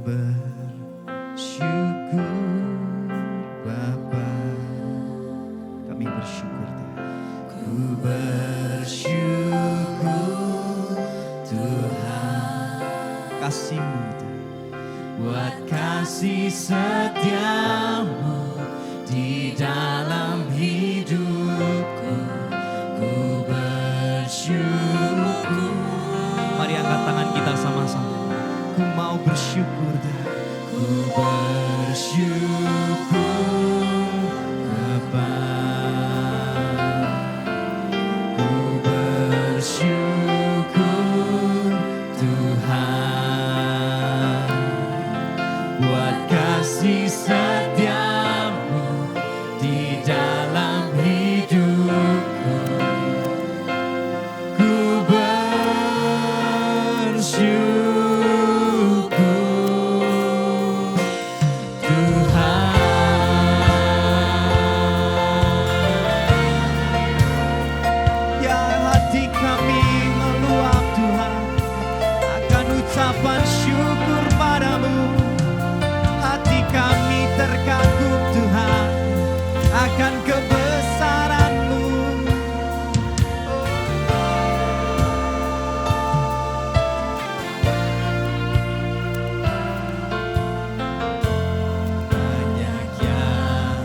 bersyukur Bapa, kami bersyukur Tuhan. Ku bersyukur Tuhan, kasih-Mu Tuhan, buat kasih setiamu di dalam hidupku. Ku bersyukur. Mari angkat tangan kita sama-sama. Ku mau bersyukur Tuhan. Ku bersyukur Bapa. Ku bersyukur Tuhan, buat kasih setiamu di dalam hidupku. Ku bersyukur Tuhan. Ya, hati kami meluap Tuhan akan ucapan syukur padamu. Hati kami terkagum Tuhan akan kebesaran-Mu. Banyak yang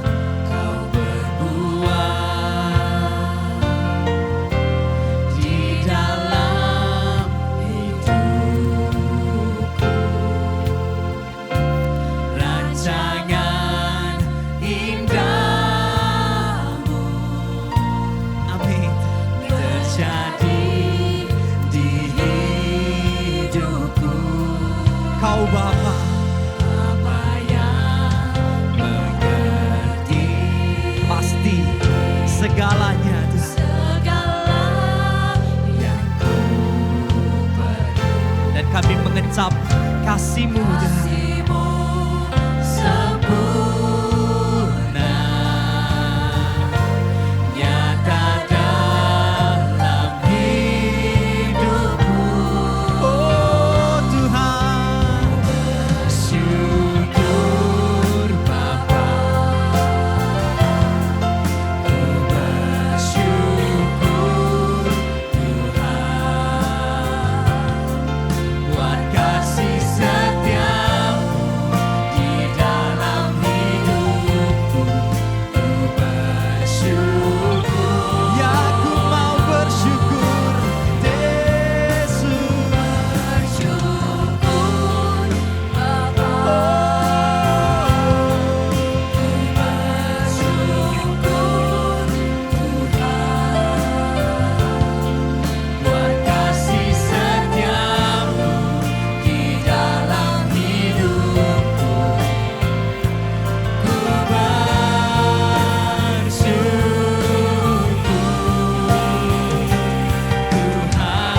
Kau berbuat di dalam hidupku. Rancangan indahmu, amin, terjadi di hidupku. Kau Bapa, Bapa yang mengerti pasti segalanya, segala yang ku perlu. Dan kami mengecap kasih-Mu sempurna, nyata dalam hidupku. Oh Tuhan, bersyukur Bapa. Ku bersyukur Tuhan, buat kasih setiamu di dalam hidupku. Ku bersyukur. Ya, ku mau bersyukur Yesus. Bersyukur Bapa. Ku bersyukur Tuhan, buat kasih setiamu di dalam hidupku. Ku bersyukur Tuhan.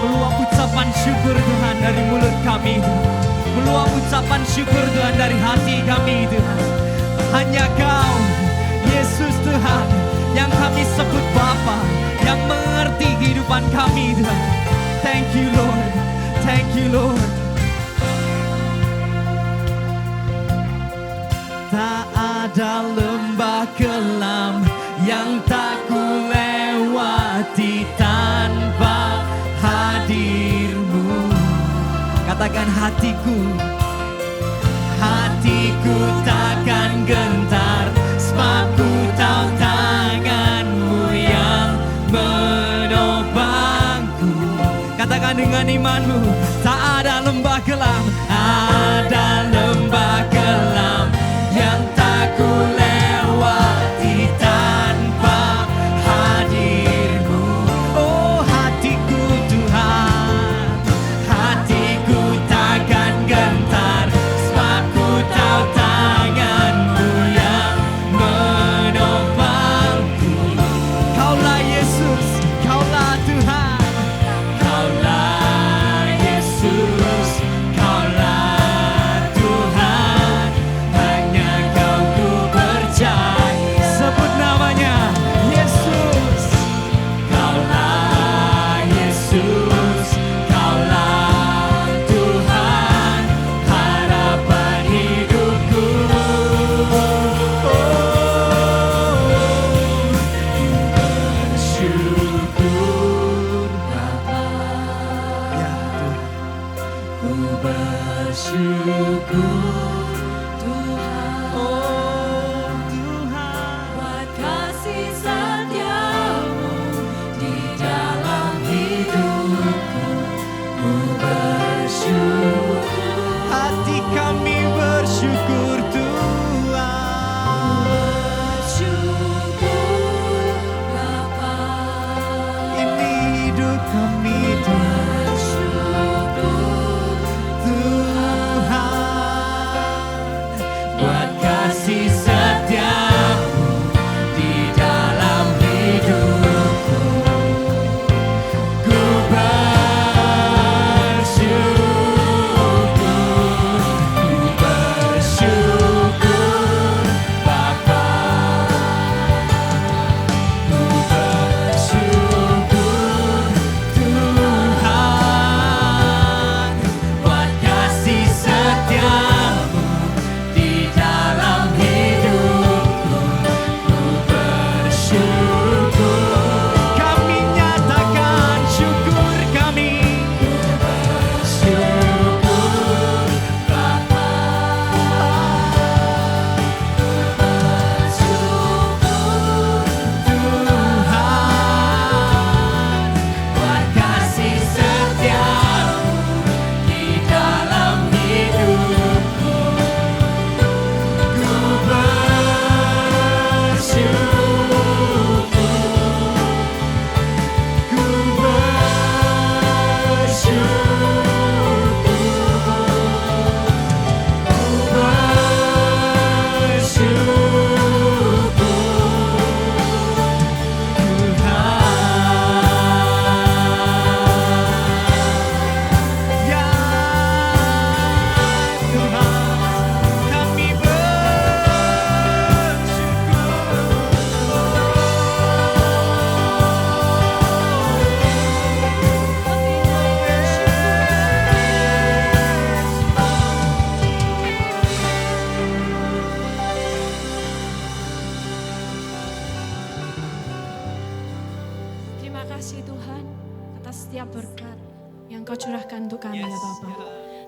Meluap ucapan syukur Tuhan dari mulut kami Tuhan. Meluap ucapan syukur Tuhan dari hati kami Tuhan. Hanya Kau Yesus Tuhan yang kami sebut Bapa, yang mengerti kehidupan kami Tuhan. Thank you Lord, thank you Lord. Tak ada lembah kelam yang tak ku lewati tanpa hadir-Mu. Katakan hatiku, hatiku takkan gentar, sebab ku tahu tangan-Mu yang menopangku. Katakan dengan imanmu, tak ada lembah kelam, ada lembah kelam yang tak ku lewati tanpa hadir-Mu. Oh hatiku Tuhan, hatiku takkan gentar, sebab ku tahu tangan-Mu yang menopangku. Kaulah Yesus, Kaulah Tuhan, Kaulah Yesus, Kaulah bersyukur Bapa. Ya Tuhan, ku bersyukur Tuhan. Oh Tuhan, buat kasih setiamu di dalam hidupku. Ku bersyukur, hati kami bersyukur Tuhan.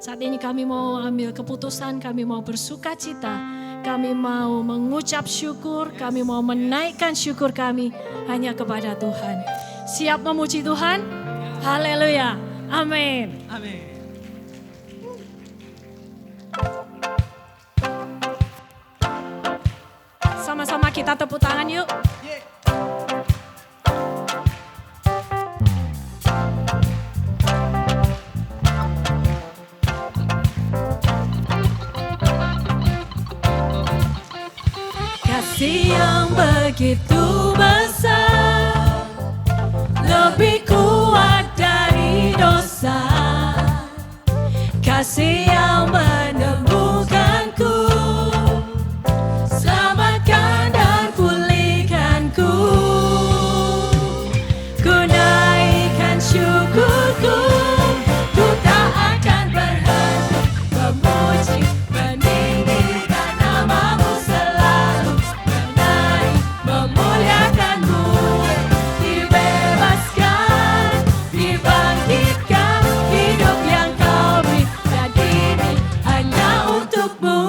Saat ini kami mau ambil keputusan, kami mau bersuka cita, kami mau mengucap syukur, kami mau menaikkan syukur kami hanya kepada Tuhan. Siap memuji Tuhan? Haleluya. Amin. Amin. Sama-sama kita tepuk tangan yuk. Kasih yang begitu besar, lebih kuat dari dosa. Kasih yang menemukanku, selamatkan dan pulihkanku. Ku naikkan syukurku, ku tak akan berhenti memuji, meninggikan namamu selalu, menaik, memuliakanmu. Dibebaskan, dibangkitkan, hidup yang kau beri dan ini hanya untukmu.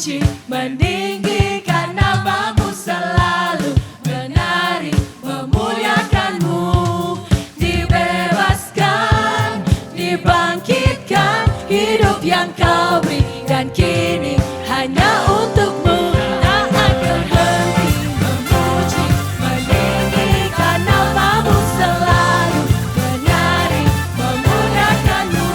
memuji, meninggikan namamu selalu, menari, memuliakanmu, dibebaskan, dibangkitkan, hidup yang kau beri, dan kini hanya untukmu. Tak akan berhenti memuji, meninggikan namamu selalu, menari, memuliakanmu,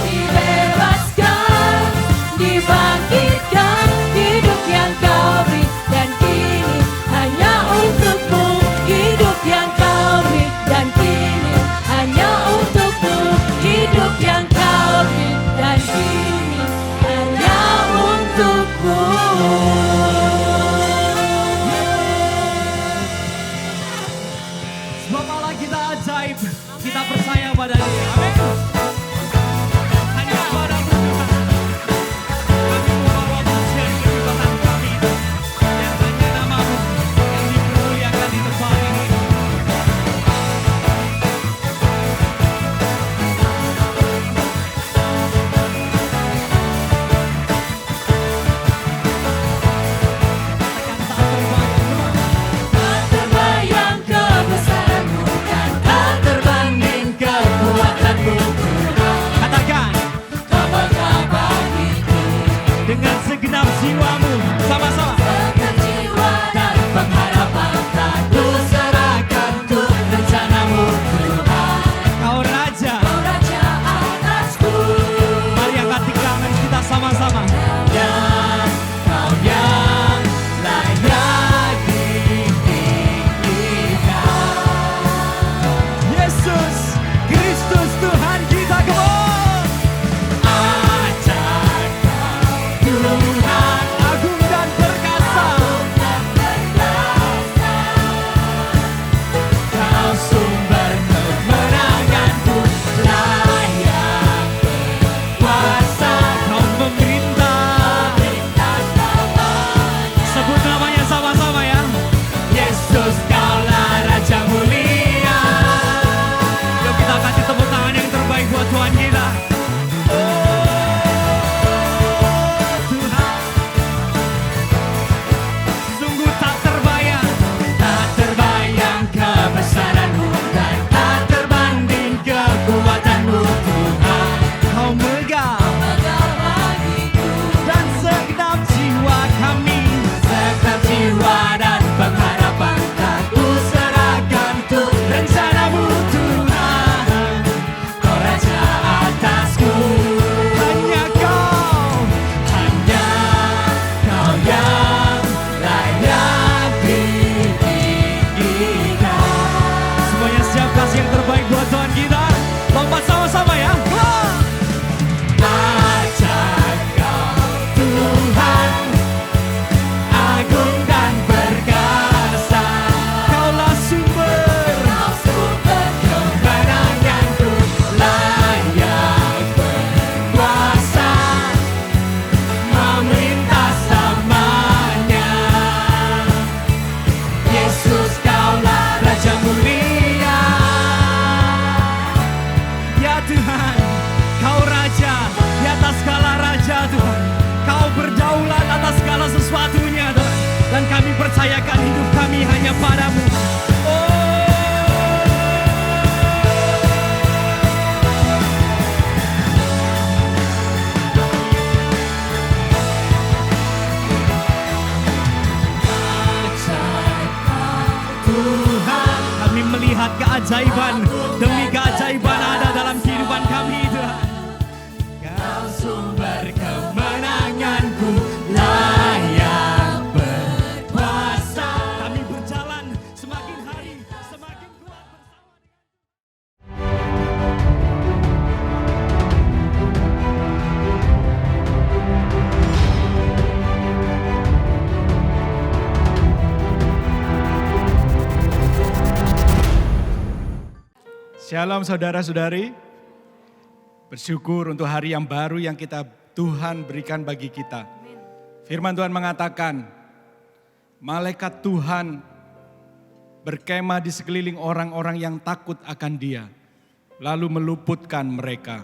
dibebaskan, dibangkitkan, hidup yang kau beri, dan kini hanya untukmu, hidup yang kau beri, dan kini hanya untukmu, hidup yang kau beri, dan kini hanya untukmu. Sebab Allah kita ajaib, kita percaya pada Dia. Amin. Hanya padamu Tuhan, kami membawa pujian kehidupan kami, dan hanya namamu yang dipermuliakan di tempat ini. Tak terbayang kebesaranmu dan tak terbanding kekuatanmu, Katakan kau megah bagiku, dengan segenap jiwamu, sama-sama. segenap jiwa dan pengharapan tak ku serahkan untuk rencanamu Tuhan. Kau Raja. Kau Raja atasku, Mari angkat tangan kita sama-sama. dan kau yang layak ditinggikan. Yesus Kristus Tuhan kita, come on. Ajak Tuhan agung dan perkasa, kau sumber kemenanganku, layak berkuasa, kau memerintah. Sebut namanya sama-sama ya. Yesus kaulah Raja mulia. Yuk kita kasih tepuk tangan yang terbaik buat Tuhan kita. Tuhan, sungguh tak terbayang, Tak terbayang kebesaranmu dan tak terbanding kekuatanmu Tuhan. kau megah Megah bagiku, dan segenap jiwa kami. segenap jiwa dan pengharapan tak ku serahkan untuk rencanamu Tuhan. Kau Raja atasku, Hanya kau, hanya kau yang layak ditinggikan. semuanya siap kasih yang terbaik buat Tuhan kita. Lompat sama-sama ya. Wah. Ajak kau Tuhan, agung dan perkasa, Kaulah sumber kau sumber kemenanganku, layak berkuasa, memerintah selamanya. Yesus kaulah Raja mulia. ya Tuhan. Kau Raja di atas segala raja Tuhan. Kau berdaulat atas segala sesuatunya Tuhan. Dan kami percayakan hidup kami hanya padamu. Tuhan, Kami melihat keajaiban demi keajaiban ada dalam kehidupan kami Tuhan. kau sumber kemenanganku, layak berkuasa. Kami berjalan semakin hari semakin kuat bersama. Shalom saudara-saudari. Bersyukur untuk hari yang baru yang Tuhan berikan bagi kita. Firman Tuhan mengatakan, malaikat Tuhan berkemah di sekeliling orang-orang yang takut akan Dia, lalu meluputkan mereka.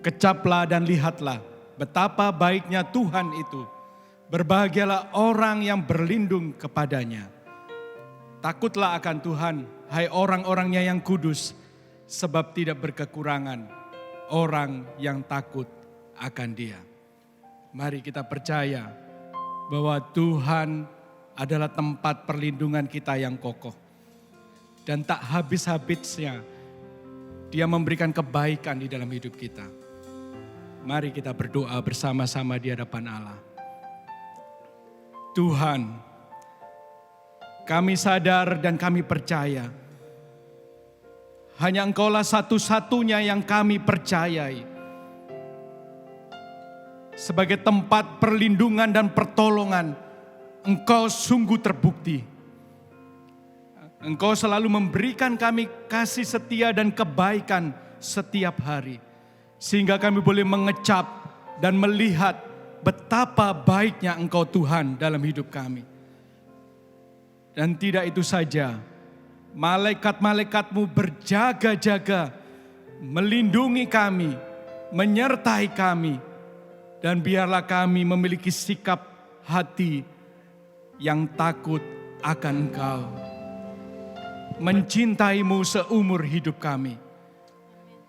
Kecaplah dan lihatlah, betapa baiknya Tuhan itu. Berbahagialah orang yang berlindung kepadanya. Takutlah akan Tuhan, hai orang-orangnya yang kudus, sebab tidak berkekurangan orang yang takut akan Dia. Mari kita percaya bahwa Tuhan adalah tempat perlindungan kita yang kokoh. Dan tak habis-habisnya Dia memberikan kebaikan di dalam hidup kita. Mari kita berdoa bersama-sama di hadapan Allah. Tuhan, kami sadar dan kami percaya, hanya Engkaulah satu-satunya yang kami percayai sebagai tempat perlindungan dan pertolongan. Engkau sungguh terbukti. Engkau selalu memberikan kami kasih setia dan kebaikan setiap hari, sehingga kami boleh mengecap dan melihat betapa baiknya Engkau Tuhan dalam hidup kami. Dan tidak itu saja, malaikat-malaikatmu berjaga-jaga, melindungi kami, menyertai kami. Dan biarlah kami memiliki sikap hati yang takut akan Engkau, mencintaimu seumur hidup kami.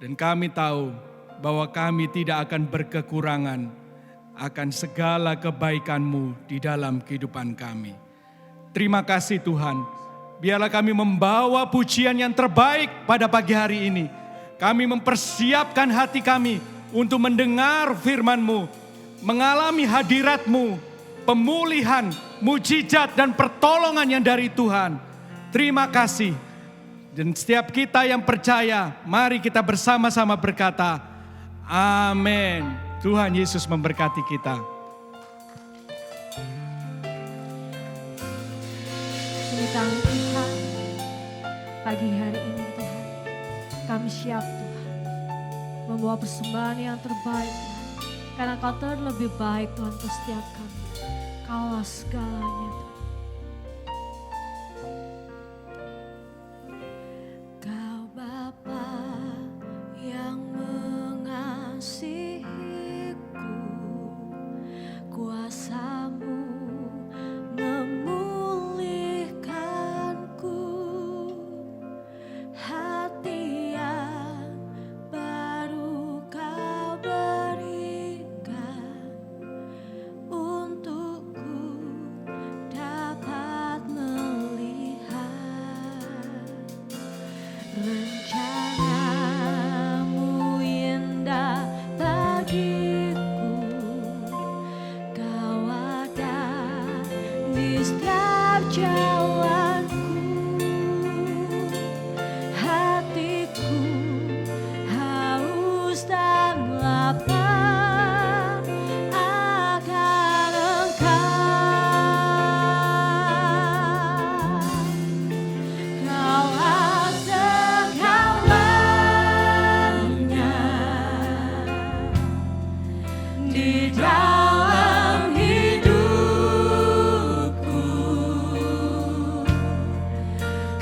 Dan kami tahu bahwa kami tidak akan berkekurangan akan segala kebaikan-Mu di dalam kehidupan kami. Terima kasih Tuhan. Biarlah kami membawa pujian yang terbaik pada pagi hari ini. Kami mempersiapkan hati kami untuk mendengar firman-Mu, mengalami hadirat-Mu, pemulihan, mujizat dan pertolongan yang dari Tuhan. Terima kasih. Dan setiap kita yang percaya, mari kita bersama-sama berkata, amin. Tuhan Yesus memberkati kita. Tuhan, pagi hari ini Tuhan, kami siap Tuhan, membawa persembahan yang terbaik Tuhan. Karena Kau terlebih baik Tuhan untuk setiap kami. Kaulah segalanya Tuhan. Kau Bapa yang mengasihiku, kuasa-Mu memulihkanku, hati yang baru Kau berikan untukku dapat melihat rencana-Mu indah bagiku. Kau ada di setiap jalanku, hatiku haus dan lapar akan Engkau. Kaulah segalanya di dalam hidupku.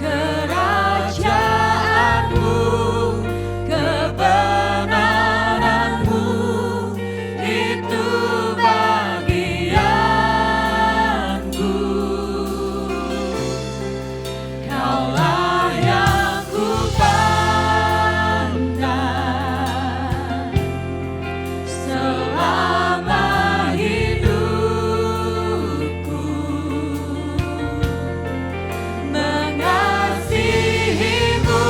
Kerajaan-Mu, kebenaran-Mu, itu bagianku. Kaulah yang ku pandang selama hidupku, mengasihi-Mu,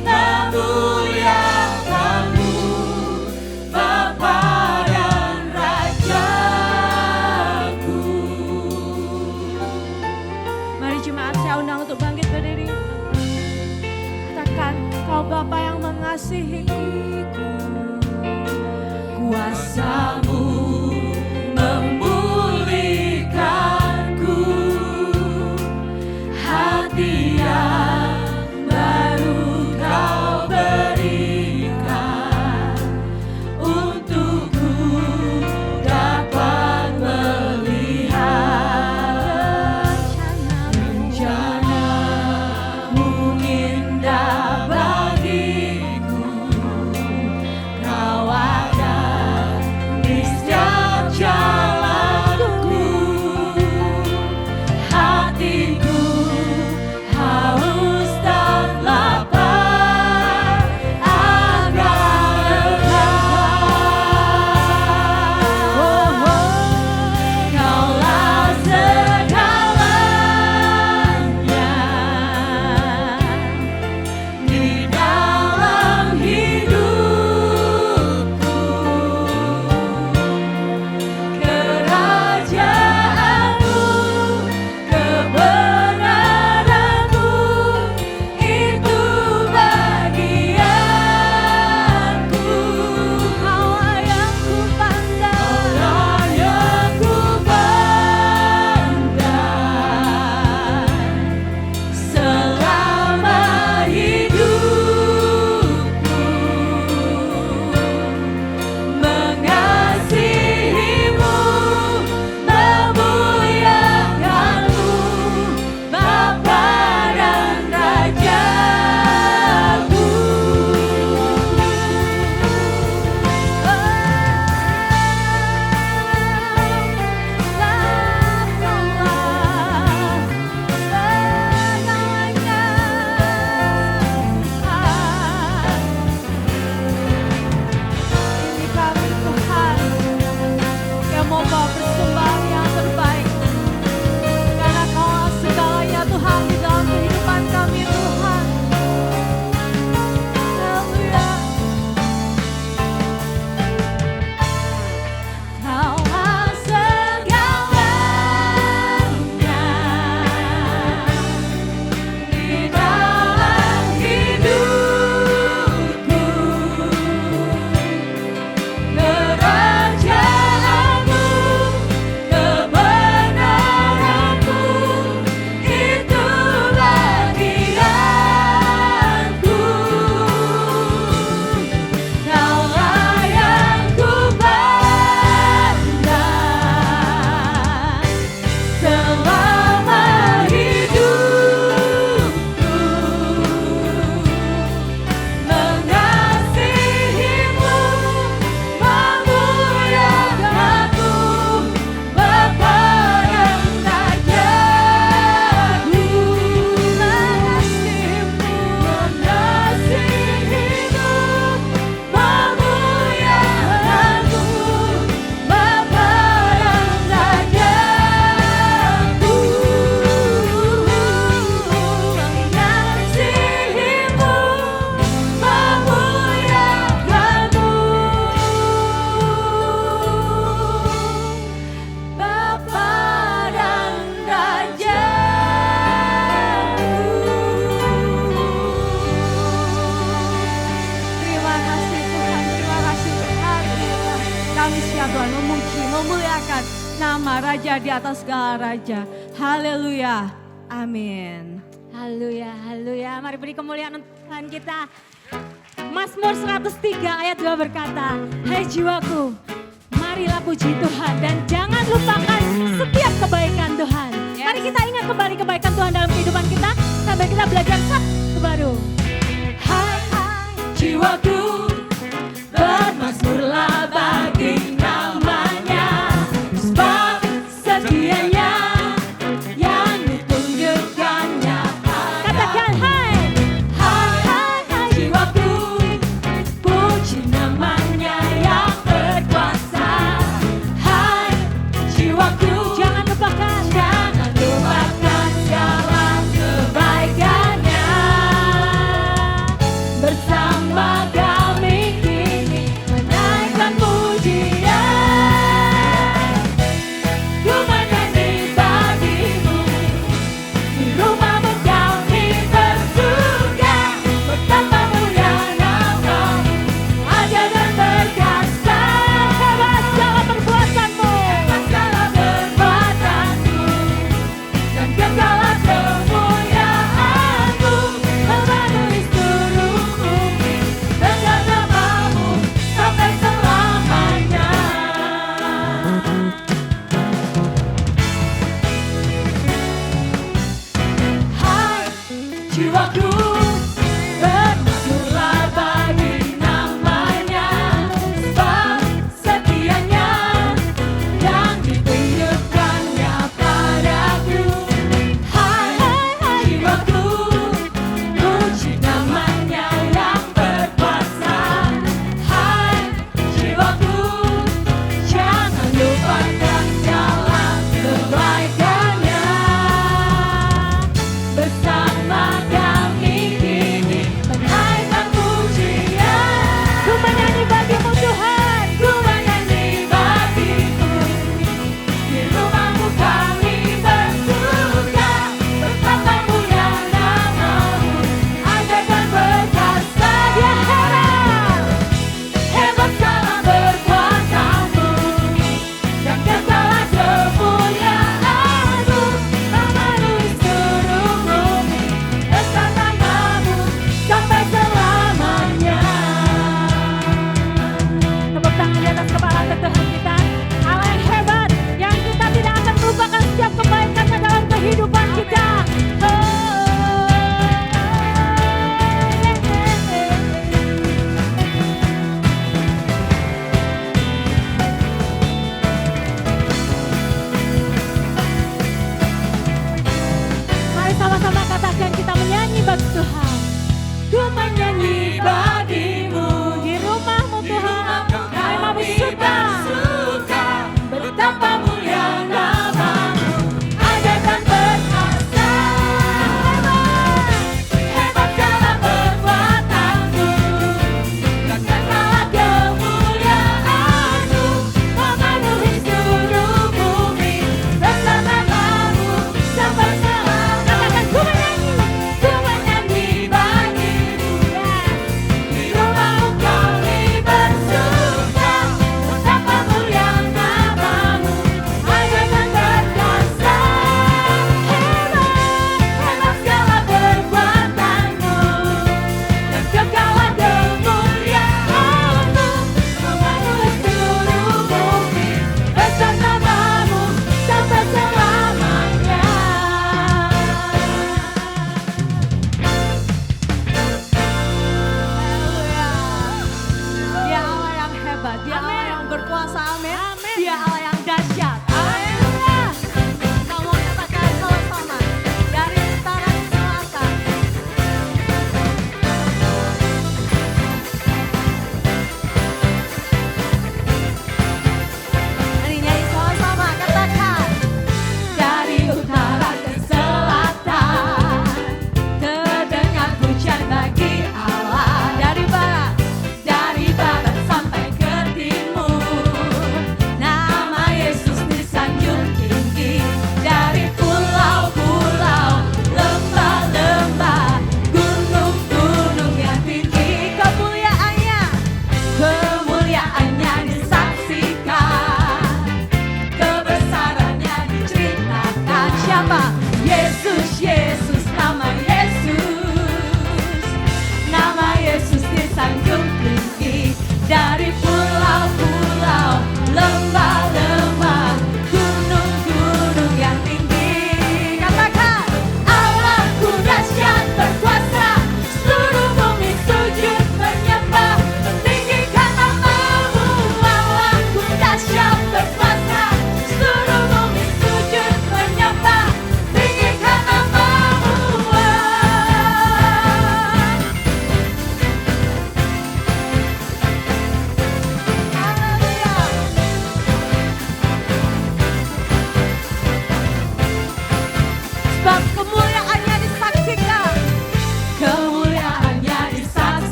memuliakan-Mu, Bapa dan Rajaku. Mari jemaat, saya undang untuk bangkit berdiri. Katakan, Kau Bapa yang mengasihiku, kuasa-Mu memulihkanku, hati yang baru Kau berikan untukku dapat melihat rencana-Mu indah bagiku. Kau ada di memuliakan nama Raja di atas segala raja. Haleluya. Amin. Haleluya, haleluya. Mari beri kemuliaan untuk Tuhan kita. Mazmur 103 ayat 2 berkata, hai jiwaku, marilah puji Tuhan dan jangan lupakan setiap kebaikan Tuhan. Mari kita ingat kembali kebaikan Tuhan dalam kehidupan kita sambil kita belajar satu baru. Hai hai jiwaku, bermazmurlah bagi namanya, sebab setianya yang ditunjukkannya. Katakan hai, hai hai hai jiwaku, puji namanya yang berkuasa. Hai jiwaku, jangan lupakan segala kebaikannya. Bersama kami kini menaikkan pujian. Ku menyanyi bagimu, di rumahmu kami bersuka. Betapa mulia namamu, ajaib dan perkasa. Hebat segala perbuatanmu, hebat segala perbuatanmu, dan kekal kemuliaanmu memenuhi seluruh bumi. Dengan namamu sampai selamanya. Hai jiwaku, bermazmurlah bagi namanya, sebab setianya yang ditunjukkannya padaku. Hai hai hai jiwaku, puji namanya yang berkuasa. Hai jiwaku, jangan lupakan segala kebaikannya. Bersama kami kini menaikkan pujian. Ku menyanyi bagimu Tuhan, ku menyanyi bagimu. Di rumahmu kami bersuka. Betapa mulia namamu, ajaib dan perkasa. Dia hebat, hebat segala berkuasamu, dan kekal kemuliaanmu memenuhi seluruh bumi.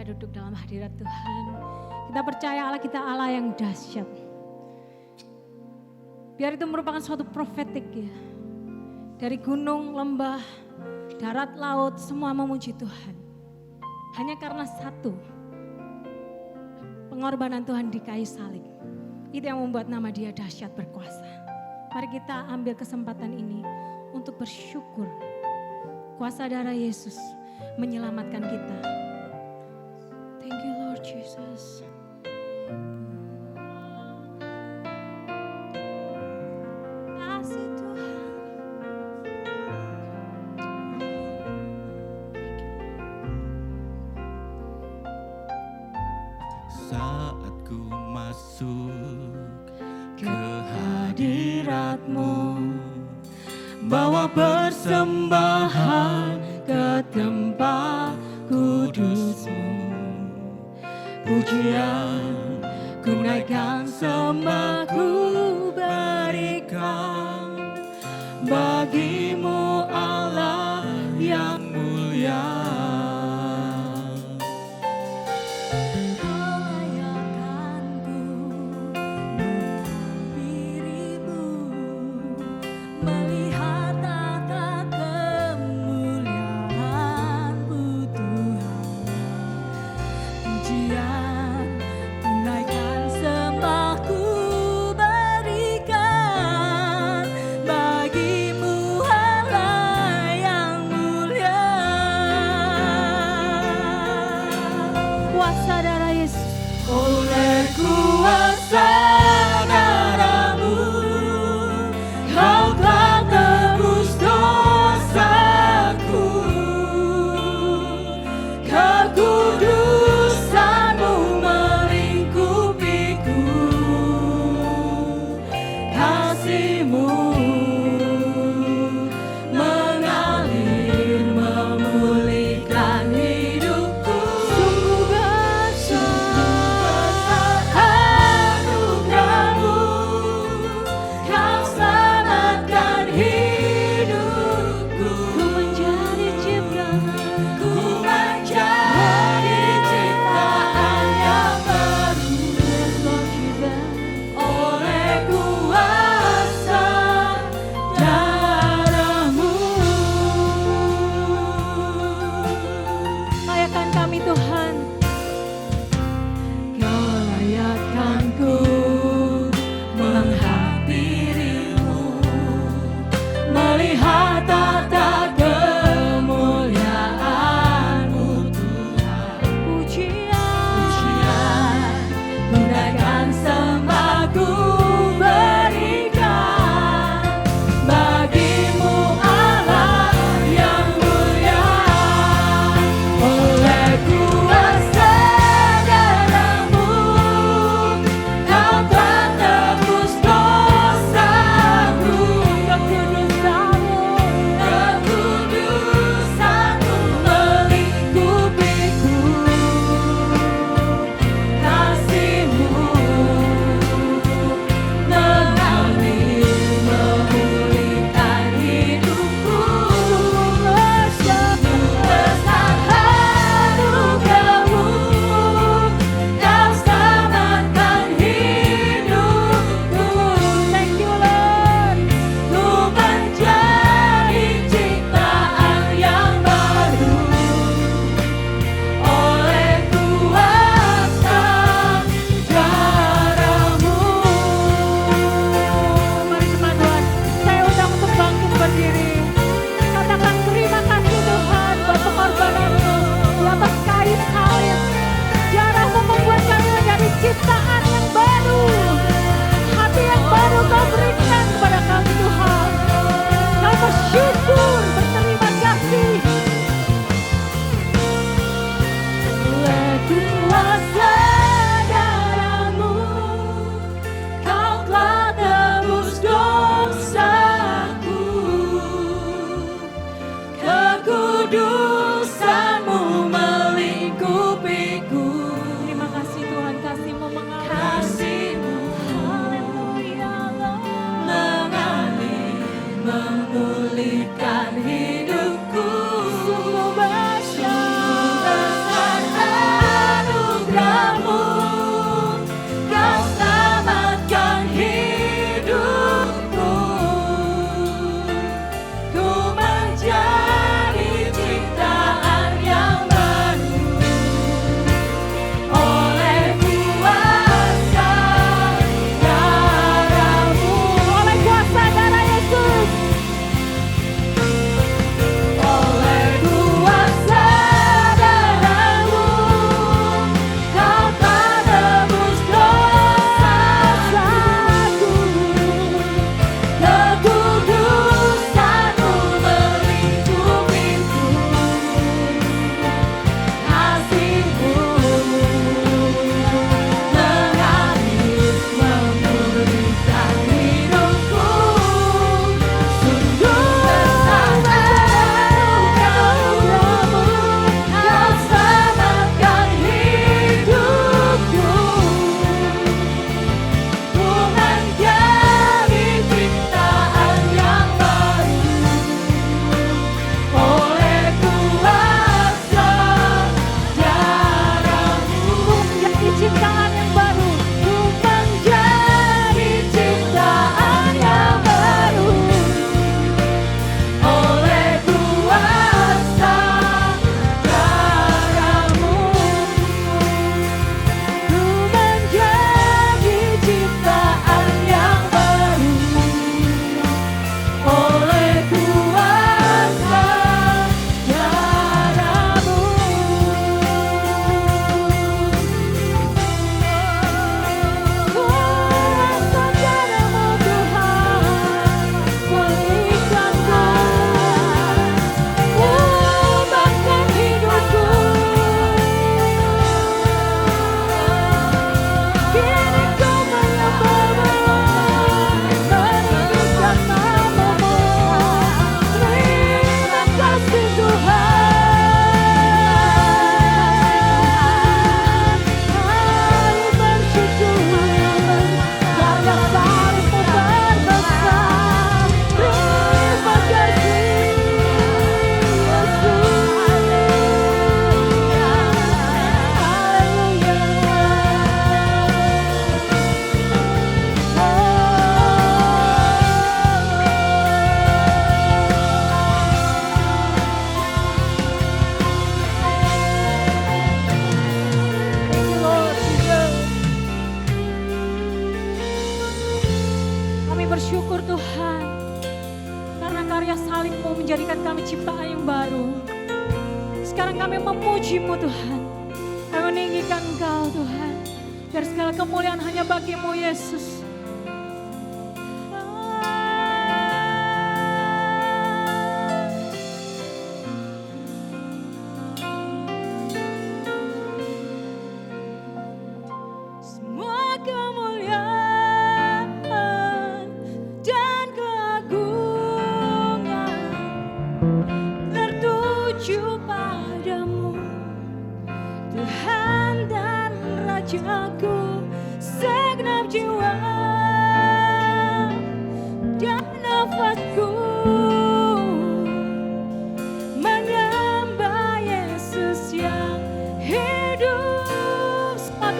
kita duduk dalam hadirat Tuhan. Kita percaya Allah kita Allah yang dahsyat. Biar itu merupakan suatu profetik ya. Dari gunung, lembah, darat, laut, semua memuji Tuhan. Hanya karena satu, pengorbanan Tuhan di kayu salib. Itu yang membuat nama Dia dahsyat berkuasa. Mari kita ambil kesempatan ini untuk bersyukur. Kuasa darah Yesus menyelamatkan kita. Thank you Lord Jesus. Kasih Tuhan. Saat ku masuk ke hadirat-Mu, bawa persembahan ke tempat kudus-Mu. Pujian ku naikkan, sembah ku berikan bagi-Mu Allah yang mulia. Melihat tata kemuliaan-Mu Tuhan. Pujian ku naikkan, sembah ku berikan mampu menjadikan kami ciptaan yang baru. Sekarang kami memuji-Mu Tuhan. Kami meninggikan Engkau Tuhan. Biar segala kemuliaan hanya bagi-Mu Yesus. Semua kemuliaan dan keagungan tertuju padamu, Tuhan dan Rajaku. Segenap jiwa dan nafasku menyembah Yesus yang hidup. Semua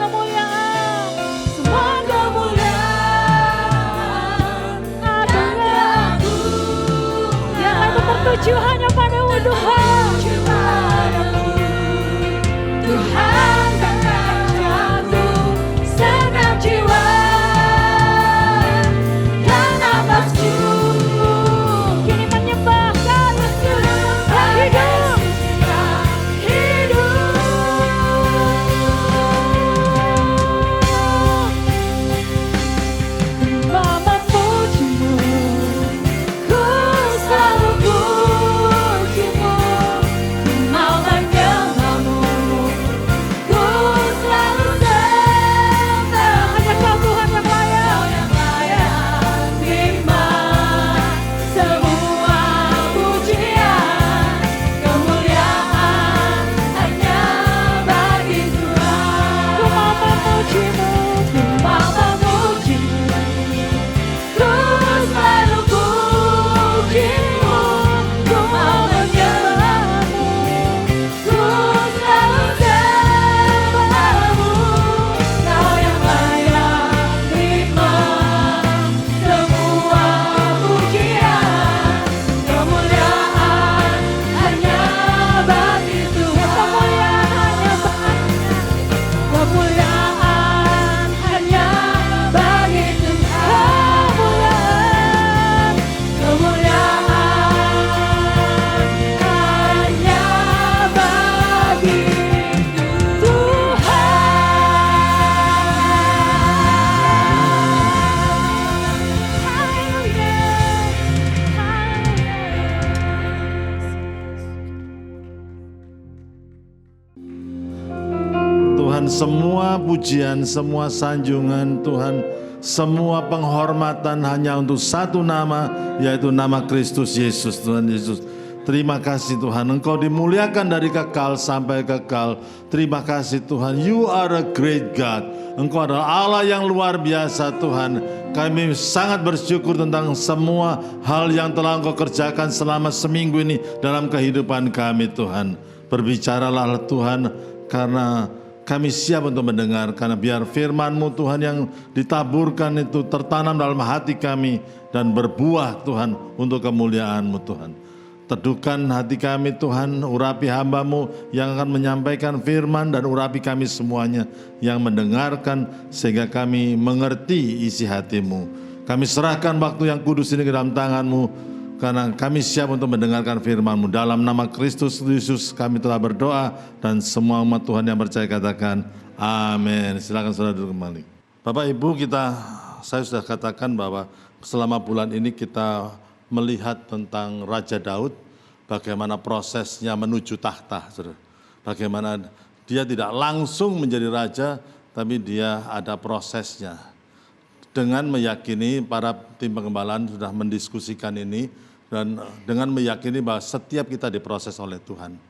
kemuliaan dan keagungan yang itu tertuju hanya padamu Tuhan. Tuhan dan Rajaku, segenap jiwa dan nafasku kini menyembahkan Yesus yang hidup. Mama pujimu, ku selalu pujimu, ku mau menyembahmu, ku selalu sembah. Hanya Kau Tuhan yang layak terima semua pujian, kemuliaan hanya bagi Tuhan. Ku mau memujimu, ku mau memujimu, ku selalu pujimu, ku mau menyembahmu, ku selalu sembahmu. Kau yang layak terima semua pujian, kemuliaan hanya bagi Tuhan. Kemuliaan hanya bagi Tuhan. Kemuliaan hanya bagi Tuhan, semua pujian, semua sanjungan Tuhan, semua penghormatan hanya untuk satu nama, yaitu nama Kristus Yesus. Tuhan Yesus, terima kasih Tuhan, Engkau dimuliakan dari kekal sampai kekal. Terima kasih Tuhan, You are a great God. Engkau adalah Allah yang luar biasa Tuhan. Kami sangat bersyukur tentang semua hal yang telah Engkau kerjakan selama seminggu ini dalam kehidupan kami Tuhan. Berbicaralah Tuhan, karena kami siap untuk mendengar, karena biar firman-Mu Tuhan yang ditaburkan itu tertanam dalam hati kami dan berbuah Tuhan untuk kemuliaan-Mu Tuhan. Teduhkan hati kami Tuhan, urapi hamba-Mu yang akan menyampaikan firman, dan urapi kami semuanya yang mendengarkan sehingga kami mengerti isi hati-Mu. Kami serahkan waktu yang kudus ini ke dalam tangan-Mu, karena kami siap untuk mendengarkan firman-Mu. Dalam nama Kristus Yesus kami telah berdoa, dan semua umat Tuhan yang percaya katakan amin. Silakan saudara duduk kembali. Bapak Ibu, saya sudah katakan bahwa selama bulan ini kita melihat tentang Raja Daud, bagaimana prosesnya menuju tahta. Saudara. Bagaimana dia tidak langsung menjadi raja, tapi dia ada prosesnya. Dengan meyakini, para tim pengembalaan sudah mendiskusikan ini, dan dengan meyakini bahwa setiap kita diproses oleh Tuhan.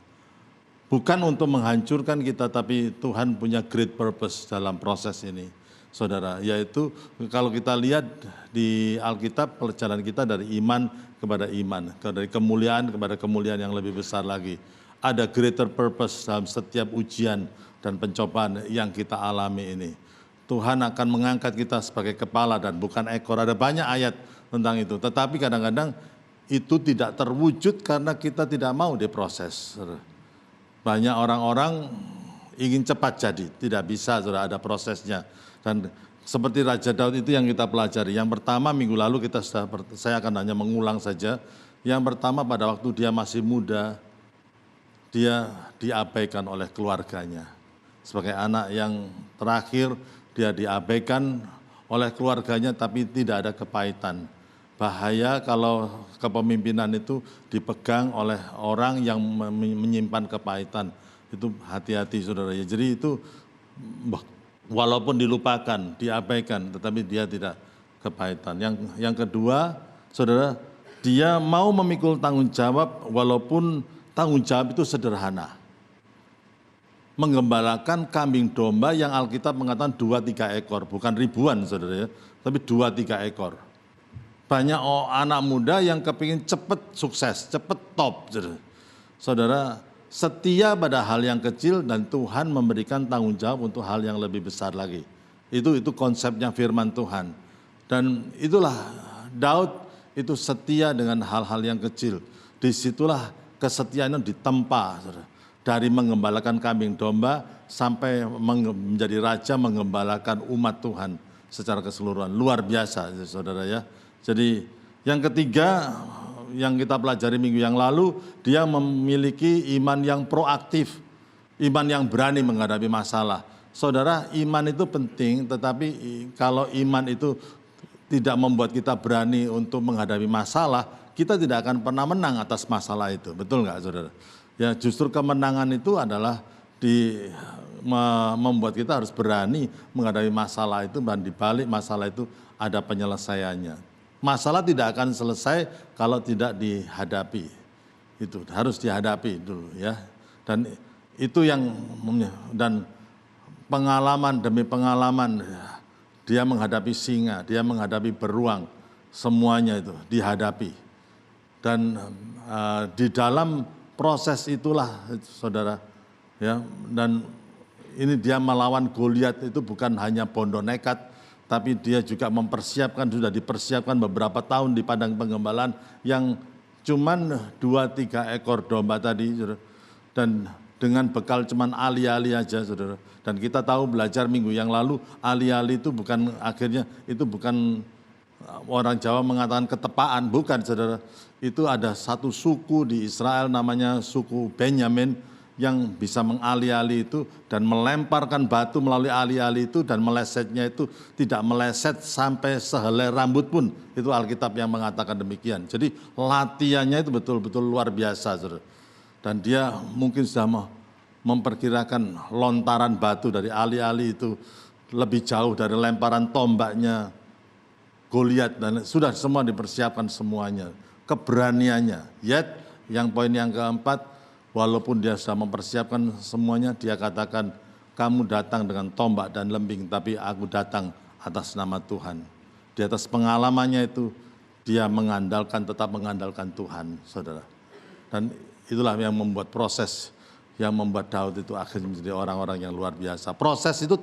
Bukan untuk menghancurkan kita, tapi Tuhan punya great purpose dalam proses ini, saudara. Yaitu kalau kita lihat di Alkitab, perjalanan kita dari iman kepada iman, dari kemuliaan kepada kemuliaan yang lebih besar lagi. Ada greater purpose dalam setiap ujian dan pencobaan yang kita alami ini. Tuhan akan mengangkat kita sebagai kepala dan bukan ekor. Ada banyak ayat tentang itu. Tetapi kadang-kadang itu tidak terwujud karena kita tidak mau diproses. Banyak orang-orang ingin cepat jadi, tidak bisa, sudah ada prosesnya. Dan seperti Raja Daud itu yang kita pelajari. Yang pertama minggu lalu saya akan hanya mengulang saja. Yang pertama, pada waktu dia masih muda, dia diabaikan oleh keluarganya. Sebagai anak yang terakhir, dia diabaikan oleh keluarganya tapi tidak ada kepahitan. Bahaya kalau kepemimpinan itu dipegang oleh orang yang menyimpan kepahitan. Itu hati-hati saudara ya. Jadi itu walaupun dilupakan, diabaikan, tetapi dia tidak kepahitan. Yang kedua, saudara, dia mau memikul tanggung jawab walaupun tanggung jawab itu sederhana. Menggembalakan kambing domba yang Alkitab mengatakan 2-3 ekor, bukan ribuan saudara ya, tapi 2-3 ekor. Banyak anak muda yang kepingin cepat sukses, cepat top. Saudara, setia pada hal yang kecil dan Tuhan memberikan tanggung jawab untuk hal yang lebih besar lagi. Itu konsepnya firman Tuhan. Dan itulah Daud itu setia dengan hal-hal yang kecil. Disitulah kesetiaan itu ditempa. Saudara. Dari menggembalakan kambing domba sampai menjadi raja menggembalakan umat Tuhan secara keseluruhan. Luar biasa saudara ya. Jadi yang ketiga yang kita pelajari minggu yang lalu, dia memiliki iman yang proaktif, iman yang berani menghadapi masalah. Saudara, iman itu penting, tetapi kalau iman itu tidak membuat kita berani untuk menghadapi masalah, kita tidak akan pernah menang atas masalah itu. Betul nggak saudara? Ya justru kemenangan itu adalah membuat kita harus berani menghadapi masalah itu, dan di balik masalah itu ada penyelesaiannya. Masalah tidak akan selesai kalau tidak dihadapi. Itu harus dihadapi dulu ya. Dan itu dan pengalaman demi pengalaman dia menghadapi singa, dia menghadapi beruang, semuanya itu dihadapi. Dan di dalam proses itulah saudara ya, dan ini dia melawan Goliat itu bukan hanya bondo nekat, tapi dia juga sudah dipersiapkan beberapa tahun di padang penggembalaan yang cuman 2-3 ekor domba tadi, saudara. Dan dengan bekal cuman ali-ali aja saudara. Dan kita tahu belajar minggu yang lalu, ali-ali itu bukan orang Jawa mengatakan ketepaan, bukan saudara. Itu ada satu suku di Israel namanya suku Benyamin yang bisa mengali-ali itu dan melemparkan batu melalui ali-ali itu, dan melesetnya itu tidak meleset sampai sehelai rambut pun. Itu Alkitab yang mengatakan demikian. Jadi latihannya itu betul-betul luar biasa saudara. Dan dia mungkin sudah memperkirakan lontaran batu dari ali-ali itu lebih jauh dari lemparan tombaknya Goliat, dan sudah semua dipersiapkan semuanya. Keberaniannya. Yet yang poin yang keempat, walaupun dia sudah mempersiapkan semuanya, dia katakan, kamu datang dengan tombak dan lembing, tapi aku datang atas nama Tuhan. Di atas pengalamannya itu, dia tetap mengandalkan Tuhan, saudara. Dan itulah yang membuat proses, yang membuat Daud itu akhirnya menjadi orang-orang yang luar biasa. Proses itu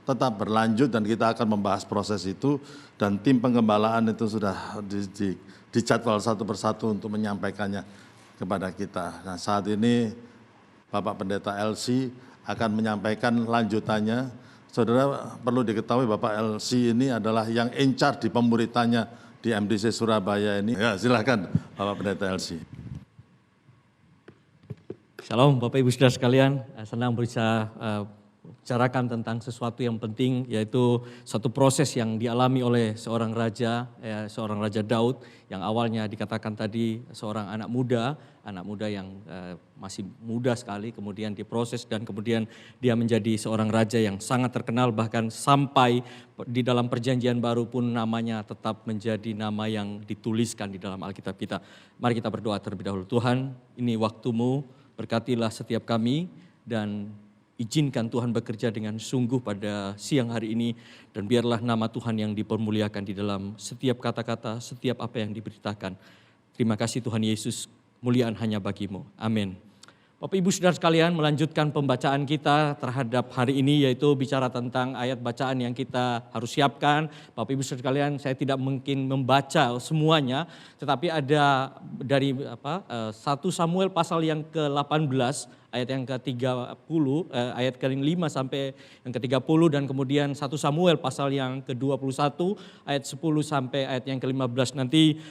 tetap berlanjut, dan kita akan membahas proses itu, dan tim penggembalaan itu sudah dijadwal satu persatu untuk menyampaikannya kepada kita. Nah saat ini Bapak Pendeta LC akan menyampaikan lanjutannya. Saudara, perlu diketahui Bapak LC ini adalah yang in charge di pemuritannya di MDC Surabaya ini. Ya silakan Bapak Pendeta LC. Shalom Bapak Ibu Saudara sekalian, senang bisa bicarakan tentang sesuatu yang penting, yaitu satu proses yang dialami oleh seorang raja Daud, yang awalnya dikatakan tadi seorang anak muda yang masih muda sekali, kemudian diproses dan kemudian dia menjadi seorang raja yang sangat terkenal, bahkan sampai di dalam perjanjian baru pun namanya tetap menjadi nama yang dituliskan di dalam Alkitab kita. Mari kita berdoa terlebih dahulu. Tuhan, ini waktu-Mu, berkatilah setiap kami dan izinkan Tuhan bekerja dengan sungguh pada siang hari ini, dan biarlah nama Tuhan yang dipermuliakan di dalam setiap kata-kata, setiap apa yang diberitakan. Terima kasih Tuhan Yesus, kemuliaan hanya bagi-Mu. Amin. Bapak Ibu Saudara sekalian, melanjutkan pembacaan kita terhadap hari ini, yaitu bicara tentang ayat bacaan yang kita harus siapkan. Bapak Ibu Saudara sekalian, saya tidak mungkin membaca semuanya, tetapi ada dari 1 Samuel pasal yang ke-18, ayat yang ke-30, ayat ke-5 sampai yang ke-30, dan kemudian 1 Samuel pasal yang ke-21, ayat 10 sampai ayat yang ke-15. Nanti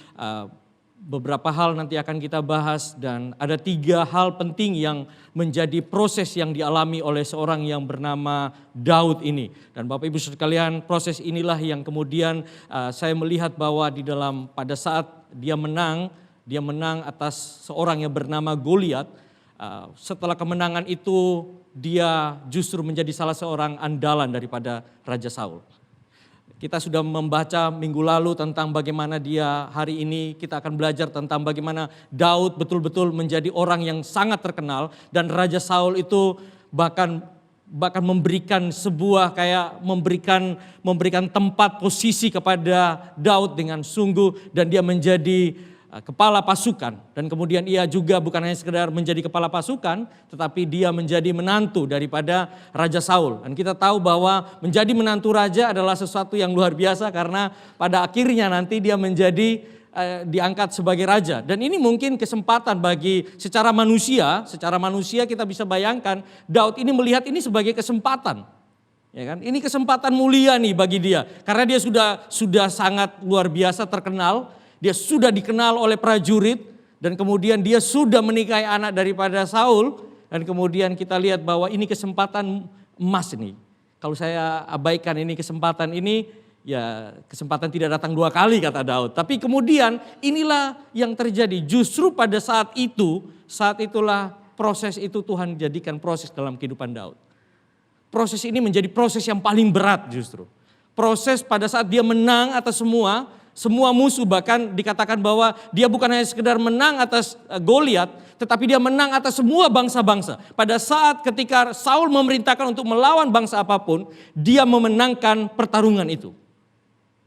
beberapa hal nanti akan kita bahas dan ada 3 hal penting yang menjadi proses yang dialami oleh seorang yang bernama Daud ini. Dan Bapak Ibu sekalian, proses inilah yang kemudian saya melihat bahwa di dalam pada saat dia menang atas seorang yang bernama Goliat. Setelah kemenangan itu dia justru menjadi salah seorang andalan daripada Raja Saul. Kita sudah membaca minggu lalu tentang bagaimana dia hari ini kita akan belajar tentang bagaimana Daud betul-betul menjadi orang yang sangat terkenal dan Raja Saul itu bahkan memberikan sebuah kayak memberikan tempat posisi kepada Daud dengan sungguh dan dia menjadi kepala pasukan dan kemudian ia juga bukan hanya sekedar menjadi kepala pasukan tetapi dia menjadi menantu daripada Raja Saul. Dan kita tahu bahwa menjadi menantu raja adalah sesuatu yang luar biasa karena pada akhirnya nanti dia menjadi diangkat sebagai raja. Dan ini mungkin kesempatan bagi secara manusia kita bisa bayangkan Daud ini melihat ini sebagai kesempatan. Ya kan? Ini kesempatan mulia nih bagi dia karena dia sudah sangat luar biasa terkenal. Dia sudah dikenal oleh prajurit dan kemudian dia sudah menikahi anak daripada Saul dan kemudian kita lihat bahwa ini kesempatan emas nih. Kalau saya abaikan ini kesempatan ini, ya kesempatan tidak datang 2 kali kata Daud. Tapi kemudian inilah yang terjadi. Justru pada saat itulah proses itu Tuhan jadikan proses dalam kehidupan Daud. Proses ini menjadi proses yang paling berat justru. Proses pada saat dia menang atas semua musuh, bahkan dikatakan bahwa dia bukan hanya sekedar menang atas Goliat, tetapi dia menang atas semua bangsa-bangsa. Pada saat ketika Saul memerintahkan untuk melawan bangsa apapun, dia memenangkan pertarungan itu.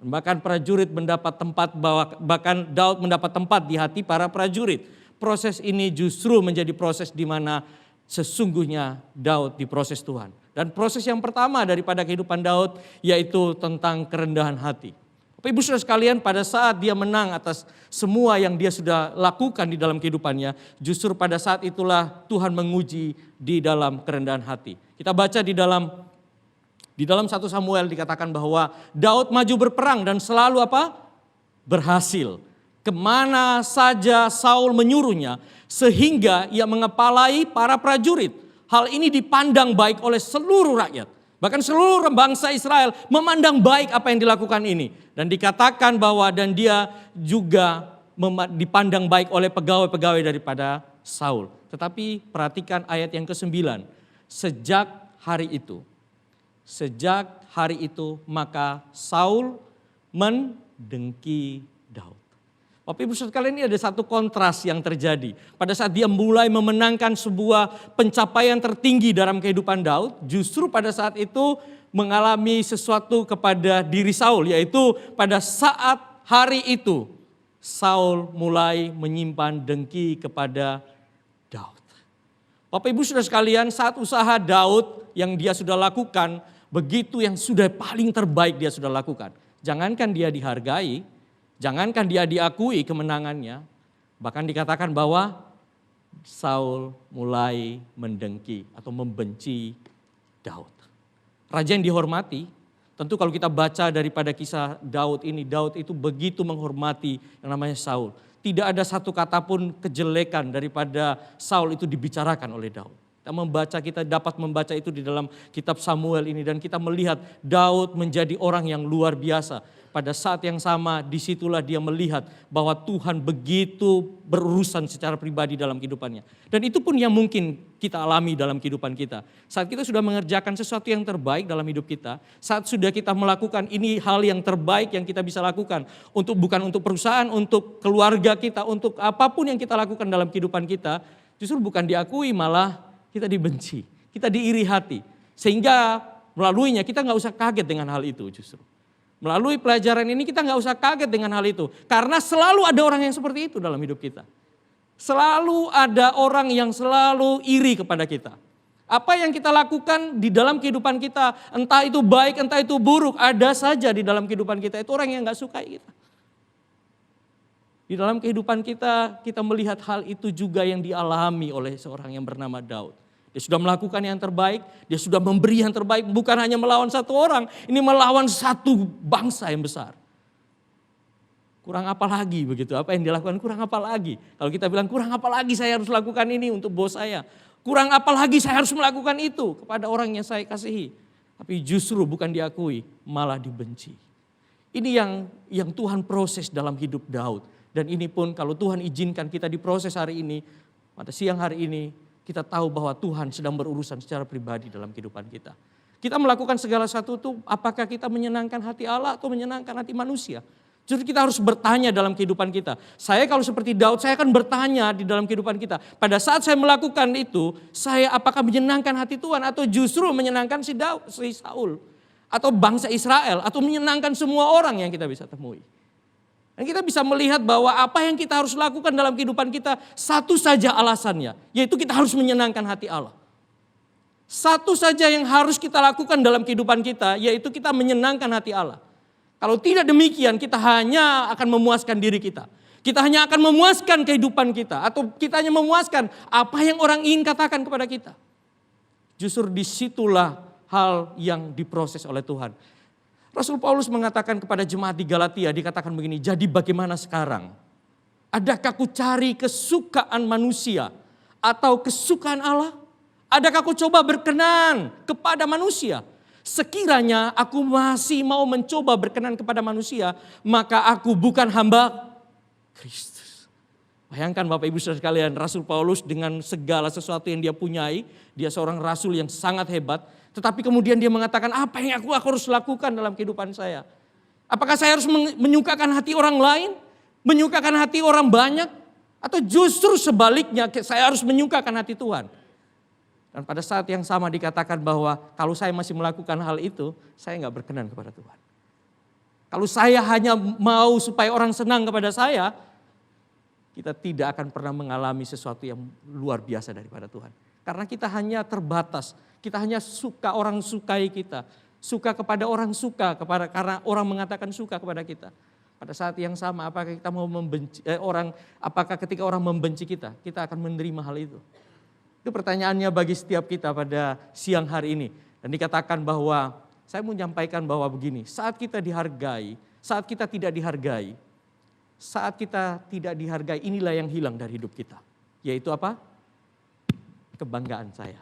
Bahkan prajurit mendapat tempat, bahkan Daud mendapat tempat di hati para prajurit. Proses ini justru menjadi proses di mana sesungguhnya Daud diproses Tuhan. Dan proses yang pertama daripada kehidupan Daud yaitu tentang kerendahan hati. Bapak Ibu Saudara sekalian, pada saat dia menang atas semua yang dia sudah lakukan di dalam kehidupannya, justru pada saat itulah Tuhan menguji di dalam kerendahan hati. Kita baca di dalam 1 Samuel dikatakan bahwa Daud maju berperang dan selalu berhasil. Kemana saja Saul menyuruhnya sehingga ia mengepalai para prajurit. Hal ini dipandang baik oleh seluruh rakyat. Bahkan seluruh bangsa Israel memandang baik apa yang dilakukan ini. Dan dikatakan bahwa dan dia juga dipandang baik oleh pegawai-pegawai daripada Saul. Tetapi perhatikan ayat yang ke-9. Sejak hari itu maka Saul mendengki Daud. Bapak Ibu Saudara sekalian, ini ada satu kontras yang terjadi. Pada saat dia mulai memenangkan sebuah pencapaian tertinggi dalam kehidupan Daud, justru pada saat itu mengalami sesuatu kepada diri Saul, yaitu pada saat hari itu Saul mulai menyimpan dengki kepada Daud. Bapak Ibu Saudara sekalian, saat usaha Daud yang dia sudah lakukan, begitu yang sudah paling terbaik dia sudah lakukan. Jangankan dia dihargai, jangankan dia diakui kemenangannya, bahkan dikatakan bahwa Saul mulai mendengki atau membenci Daud. Raja yang dihormati, tentu kalau kita baca daripada kisah Daud ini, Daud itu begitu menghormati yang namanya Saul. Tidak ada satu kata pun kejelekan daripada Saul itu dibicarakan oleh Daud. Kita dapat membaca itu di dalam kitab Samuel ini dan kita melihat Daud menjadi orang yang luar biasa. Pada saat yang sama disitulah dia melihat bahwa Tuhan begitu berurusan secara pribadi dalam kehidupannya. Dan itu pun yang mungkin kita alami dalam kehidupan kita. Saat kita sudah mengerjakan sesuatu yang terbaik dalam hidup kita, saat sudah kita melakukan ini hal yang terbaik yang kita bisa lakukan. Bukan untuk perusahaan, untuk keluarga kita, untuk apapun yang kita lakukan dalam kehidupan kita, justru bukan diakui malah kita dibenci, kita diiri hati. Sehingga melaluinya kita gak usah kaget dengan hal itu justru. Melalui pelajaran ini kita gak usah kaget dengan hal itu. Karena selalu ada orang yang seperti itu dalam hidup kita. Selalu ada orang yang selalu iri kepada kita. Apa yang kita lakukan di dalam kehidupan kita, entah itu baik, entah itu buruk, ada saja di dalam kehidupan kita. Itu orang yang gak sukai kita. Di dalam kehidupan kita, kita melihat hal itu juga yang dialami oleh seorang yang bernama Daud. Dia sudah melakukan yang terbaik, dia sudah memberi yang terbaik, bukan hanya melawan satu orang, ini melawan satu bangsa yang besar. Kurang apa lagi begitu? Apa yang dilakukan kurang apa lagi? Kalau kita bilang kurang apa lagi saya harus lakukan ini untuk bos saya. Kurang apa lagi saya harus melakukan itu kepada orang yang saya kasihi. Tapi justru bukan diakui, malah dibenci. Ini yang Tuhan proses dalam hidup Daud. Dan ini pun kalau Tuhan izinkan kita diproses hari ini, pada siang hari ini kita tahu bahwa Tuhan sedang berurusan secara pribadi dalam kehidupan kita. Kita melakukan segala sesuatu itu apakah kita menyenangkan hati Allah atau menyenangkan hati manusia? Justru kita harus bertanya dalam kehidupan kita. Saya kalau seperti Daud, saya akan bertanya di dalam kehidupan kita. Pada saat saya melakukan itu, saya apakah menyenangkan hati Tuhan atau justru menyenangkan si Saul atau bangsa Israel atau menyenangkan semua orang yang kita bisa temui. Dan kita bisa melihat bahwa apa yang kita harus lakukan dalam kehidupan kita satu saja alasannya, yaitu kita harus menyenangkan hati Allah. Satu saja yang harus kita lakukan dalam kehidupan kita, yaitu kita menyenangkan hati Allah. Kalau tidak demikian, kita hanya akan memuaskan diri kita. Kita hanya akan memuaskan kehidupan kita. Atau kita hanya memuaskan apa yang orang ingin katakan kepada kita. Justru disitulah hal yang diproses oleh Tuhan. Rasul Paulus mengatakan kepada jemaat di Galatia, dikatakan begini, jadi bagaimana sekarang? Adakah ku cari kesukaan manusia atau kesukaan Allah? Adakah ku coba berkenan kepada manusia? Sekiranya aku masih mau mencoba berkenan kepada manusia, maka aku bukan hamba Kristus. Bayangkan Bapak Ibu Saudara sekalian, Rasul Paulus dengan segala sesuatu yang dia punyai, dia seorang rasul yang sangat hebat, tetapi kemudian dia mengatakan apa yang aku harus lakukan dalam kehidupan saya? Apakah saya harus menyukakan hati orang lain? Menyukakan hati orang banyak? Atau justru sebaliknya saya harus menyukakan hati Tuhan? Dan pada saat yang sama dikatakan bahwa kalau saya masih melakukan hal itu, saya nggak berkenan kepada Tuhan. Kalau saya hanya mau supaya orang senang kepada saya, kita tidak akan pernah mengalami sesuatu yang luar biasa daripada Tuhan. Karena kita hanya terbatas, kita hanya suka orang sukai kita. Suka kepada orang suka, karena orang mengatakan suka kepada kita. Pada saat yang sama apakah kita mau membenci apakah ketika orang membenci kita akan menerima hal itu? Itu pertanyaannya bagi setiap kita pada siang hari ini. Dan dikatakan bahwa, saya mau menyampaikan bahwa begini, saat kita dihargai, saat kita tidak dihargai, inilah yang hilang dari hidup kita. Yaitu apa? Kebanggaan saya.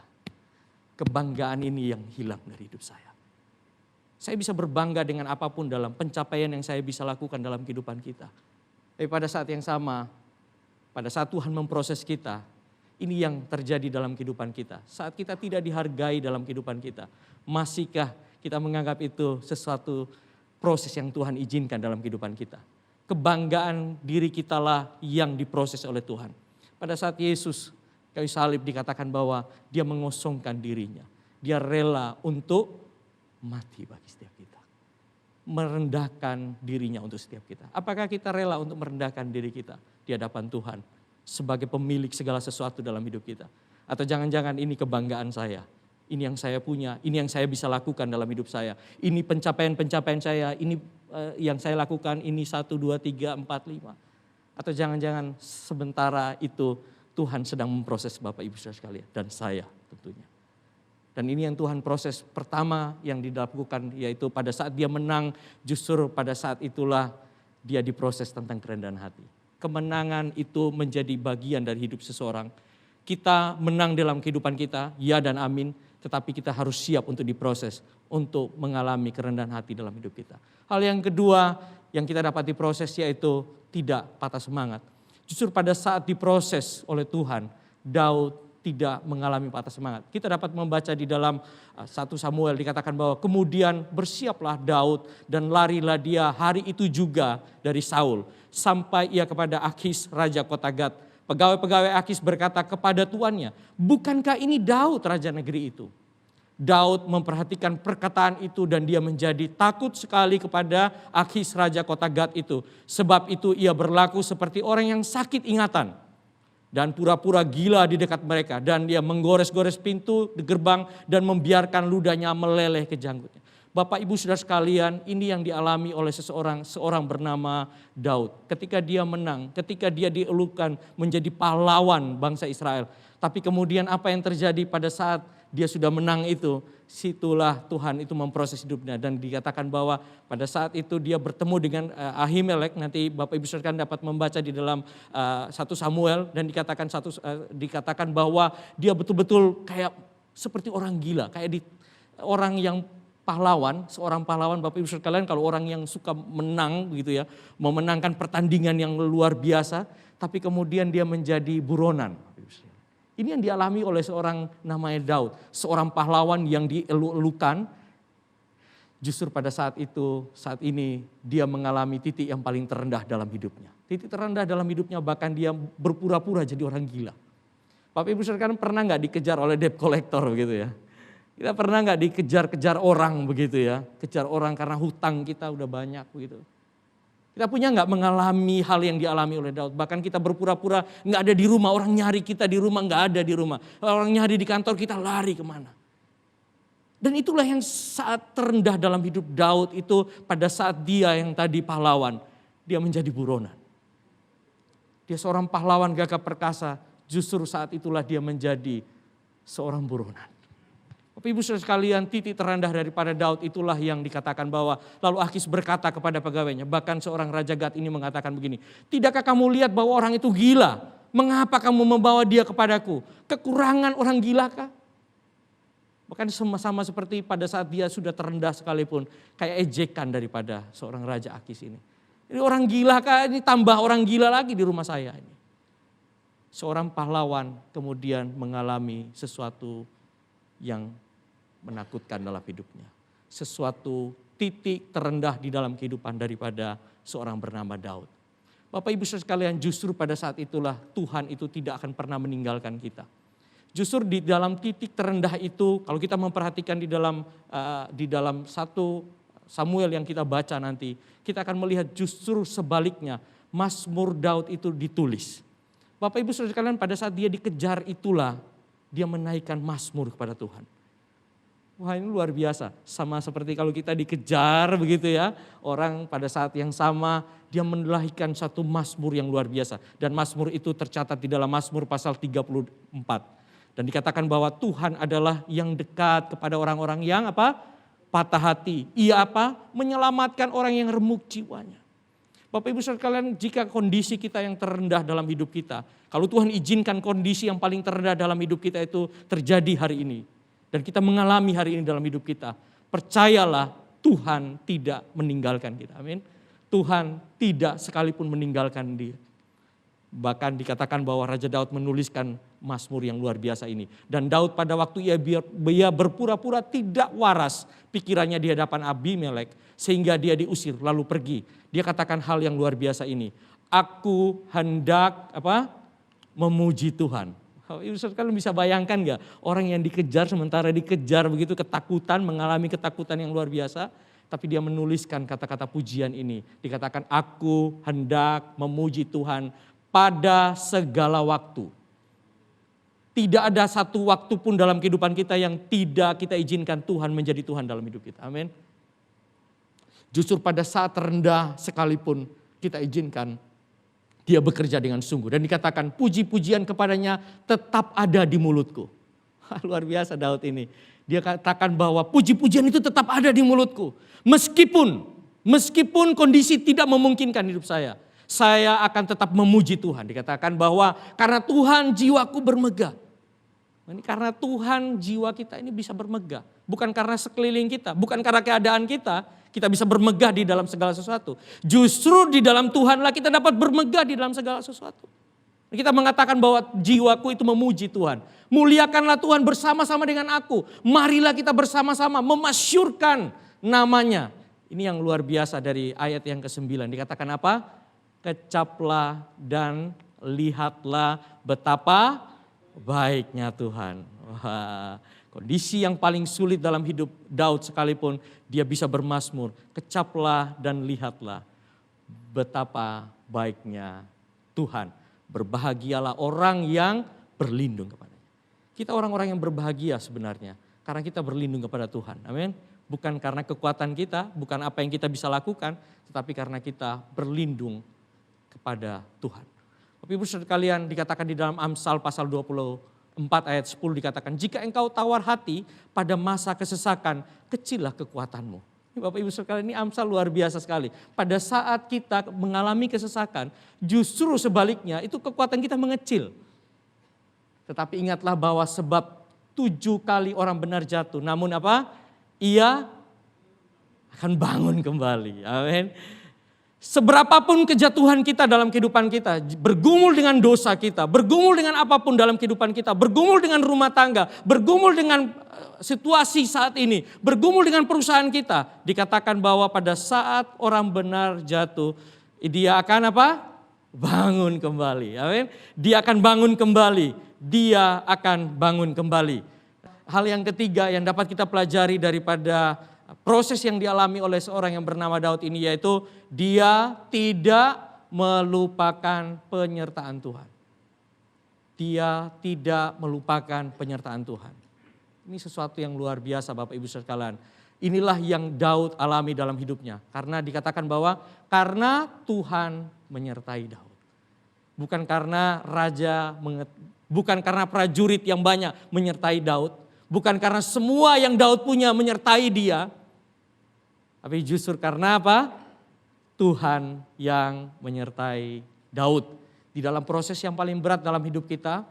Kebanggaan ini yang hilang dari hidup saya. Saya bisa berbangga dengan apapun dalam pencapaian yang saya bisa lakukan dalam kehidupan kita. Tapi pada saat yang sama, pada saat Tuhan memproses kita, ini yang terjadi dalam kehidupan kita. Saat kita tidak dihargai dalam kehidupan kita, masihkah kita menganggap itu sesuatu proses yang Tuhan izinkan dalam kehidupan kita? Kebanggaan diri kitalah yang diproses oleh Tuhan. Pada saat Yesus kayu salib dikatakan bahwa dia mengosongkan dirinya. Dia rela untuk mati bagi setiap kita. Merendahkan dirinya untuk setiap kita. Apakah kita rela untuk merendahkan diri kita di hadapan Tuhan? Sebagai pemilik segala sesuatu dalam hidup kita. Atau jangan-jangan ini kebanggaan saya. Ini yang saya punya, ini yang saya bisa lakukan dalam hidup saya. Ini pencapaian-pencapaian saya, ini yang saya lakukan, ini 1, 2, 3, 4, 5. Atau jangan-jangan sementara itu Tuhan sedang memproses Bapak Ibu Saudara sekalian. Dan saya tentunya. Dan ini yang Tuhan proses pertama yang dilakukan, yaitu pada saat dia menang, justru pada saat itulah dia diproses tentang kerendahan hati. Kemenangan itu menjadi bagian dari hidup seseorang. Kita menang dalam kehidupan kita, ya dan amin. Tetapi kita harus siap untuk diproses, untuk mengalami kerendahan hati dalam hidup kita. Hal yang kedua yang kita dapat diproses yaitu tidak patah semangat. Justru pada saat diproses oleh Tuhan, Daud tidak mengalami patah semangat. Kita dapat membaca di dalam 1 Samuel dikatakan bahwa kemudian bersiaplah Daud dan larilah dia hari itu juga dari Saul. Sampai ia kepada Akis, raja kota Gat. Pegawai-pegawai Akis berkata kepada tuannya, bukankah ini Daud raja negeri itu? Daud memperhatikan perkataan itu dan dia menjadi takut sekali kepada Akis, raja kota Gat itu. Sebab itu ia berlaku seperti orang yang sakit ingatan. Dan pura-pura gila di dekat mereka. Dan dia menggores-gores pintu di gerbang dan membiarkan ludahnya meleleh ke janggutnya. Bapak Ibu Saudara sekalian, ini yang dialami oleh seorang bernama Daud. Ketika dia menang, ketika dia dielukan menjadi pahlawan bangsa Israel. Tapi kemudian apa yang terjadi pada saat dia sudah menang itu, situlah Tuhan itu memproses hidupnya. Dan dikatakan bahwa pada saat itu dia bertemu dengan Ahimelek, nanti Bapak Ibu Saudara dapat membaca di dalam 1 Samuel, dan dikatakan bahwa dia betul-betul kayak seperti orang gila, kayak orang yang pahlawan, seorang pahlawan. Bapak Ibu Saudara kalian, kalau orang yang suka menang begitu ya, memenangkan pertandingan yang luar biasa, tapi kemudian dia menjadi buronan. Ini yang dialami oleh seorang namanya Daud, seorang pahlawan yang dielu-elukan. Justru pada saat ini dia mengalami titik yang paling terendah dalam hidupnya. Titik terendah dalam hidupnya, bahkan dia berpura-pura jadi orang gila. Bapak Ibu Saudara pernah nggak dikejar oleh debt collector begitu ya? Kita pernah nggak dikejar-kejar orang begitu ya? Kejar orang karena hutang kita udah banyak begitu. Kita punya nggak mengalami hal yang dialami oleh Daud? Bahkan kita berpura-pura nggak ada di rumah, orang nyari kita di rumah nggak ada di rumah. Orang nyari di kantor, kita lari kemana? Dan itulah yang saat terendah dalam hidup Daud itu, pada saat dia yang tadi pahlawan, dia menjadi buronan. Dia seorang pahlawan gagah perkasa, justru saat itulah dia menjadi seorang buronan. Bapak Ibu Saudara sekalian, titik terendah daripada Daud itulah yang dikatakan bahwa lalu Akis berkata kepada pegawainya, bahkan seorang Raja Gad ini mengatakan begini, tidakkah kamu lihat bahwa orang itu gila? Mengapa kamu membawa dia kepadaku? Kekurangan orang gilakah? Bahkan sama seperti pada saat dia sudah terendah sekalipun, kayak ejekan daripada seorang Raja Akis ini. Ini orang gilakah? Ini tambah orang gila lagi di rumah saya ini. Seorang pahlawan kemudian mengalami sesuatu yang menakutkan dalam hidupnya. Sesuatu titik terendah di dalam kehidupan daripada seorang bernama Daud. Bapak Ibu Saudara sekalian, justru pada saat itulah Tuhan itu tidak akan pernah meninggalkan kita. Justru di dalam titik terendah itu, kalau kita memperhatikan di dalam 1 Samuel yang kita baca nanti, kita akan melihat justru sebaliknya, Mazmur Daud itu ditulis. Bapak Ibu Saudara sekalian, pada saat dia dikejar itulah dia menaikkan mazmur kepada Tuhan. Wah, ini luar biasa. Sama seperti kalau kita dikejar begitu ya. Orang pada saat yang sama dia melahirkan satu mazmur yang luar biasa. Dan mazmur itu tercatat di dalam Mazmur pasal 34. Dan dikatakan bahwa Tuhan adalah yang dekat kepada orang-orang yang patah hati. Ia menyelamatkan orang yang remuk jiwanya. Bapak Ibu Saudara kalian, jika kondisi kita yang terendah dalam hidup kita, kalau Tuhan izinkan kondisi yang paling terendah dalam hidup kita itu terjadi hari ini, dan kita mengalami hari ini dalam hidup kita, percayalah Tuhan tidak meninggalkan kita. Amin. Tuhan tidak sekalipun meninggalkan dia. Bahkan dikatakan bahwa Raja Daud menuliskan mazmur yang luar biasa ini. Dan Daud pada waktu ia berpura-pura tidak waras pikirannya di hadapan Abimelek, sehingga dia diusir lalu pergi. Dia katakan hal yang luar biasa ini. Aku hendak memuji Tuhan. Kalian bisa bayangkan gak orang yang dikejar, sementara dikejar begitu ketakutan, mengalami ketakutan yang luar biasa. Tapi dia menuliskan kata-kata pujian ini. Dikatakan aku hendak memuji Tuhan pada segala waktu. Tidak ada satu waktu pun dalam kehidupan kita yang tidak kita izinkan Tuhan menjadi Tuhan dalam hidup kita. Amin. Justru pada saat terendah sekalipun kita izinkan dia bekerja dengan sungguh. Dan dikatakan puji-pujian kepadanya tetap ada di mulutku. Luar biasa Daud ini. Dia katakan bahwa puji-pujian itu tetap ada di mulutku. Meskipun kondisi tidak memungkinkan hidup saya akan tetap memuji Tuhan. Dikatakan bahwa karena Tuhan jiwaku bermegah. Ini karena Tuhan jiwa kita ini bisa bermegah. Bukan karena sekeliling kita, bukan karena keadaan kita bisa bermegah di dalam segala sesuatu. Justru di dalam Tuhanlah kita dapat bermegah di dalam segala sesuatu. Kita mengatakan bahwa jiwaku itu memuji Tuhan. Muliakanlah Tuhan bersama-sama dengan aku. Marilah kita bersama-sama memasyurkan namanya. Ini yang luar biasa dari ayat yang ke-9. Dikatakan apa? Kecaplah dan lihatlah betapa baiknya Tuhan. Wah, kondisi yang paling sulit dalam hidup Daud sekalipun dia bisa bermazmur. Kecaplah dan lihatlah betapa baiknya Tuhan. Berbahagialah orang yang berlindung kepadanya. Kita orang-orang yang berbahagia sebenarnya karena kita berlindung kepada Tuhan. Amin. Bukan karena kekuatan kita, bukan apa yang kita bisa lakukan, tetapi karena kita berlindung kepada Tuhan. Bapak Ibu saudara kalian, dikatakan di dalam Amsal pasal 25 4 ayat 10 dikatakan, jika engkau tawar hati pada masa kesesakan, kecillah kekuatanmu. Bapak Ibu sekalian, ini Amsal luar biasa sekali. Pada saat kita mengalami kesesakan, justru sebaliknya itu kekuatan kita mengecil. Tetapi ingatlah bahwa sebab 7 kali orang benar jatuh, namun apa? Ia akan bangun kembali. Amin. Seberapapun kejatuhan kita dalam kehidupan kita, bergumul dengan dosa kita, bergumul dengan apapun dalam kehidupan kita, bergumul dengan rumah tangga, bergumul dengan situasi saat ini, bergumul dengan perusahaan kita, dikatakan bahwa pada saat orang benar jatuh, dia akan apa? Bangun kembali. Amin. Dia akan bangun kembali. Dia akan bangun kembali. Hal yang ketiga yang dapat kita pelajari daripada proses yang dialami oleh seorang yang bernama Daud ini, yaitu dia tidak melupakan penyertaan Tuhan. Dia tidak melupakan penyertaan Tuhan. Ini sesuatu yang luar biasa Bapak Ibu sekalian. Inilah yang Daud alami dalam hidupnya. Karena dikatakan bahwa karena Tuhan menyertai Daud. Bukan karena bukan karena prajurit yang banyak menyertai Daud. Bukan karena semua yang Daud punya menyertai dia. Tapi justru karena apa? Tuhan yang menyertai Daud. Di dalam proses yang paling berat dalam hidup kita,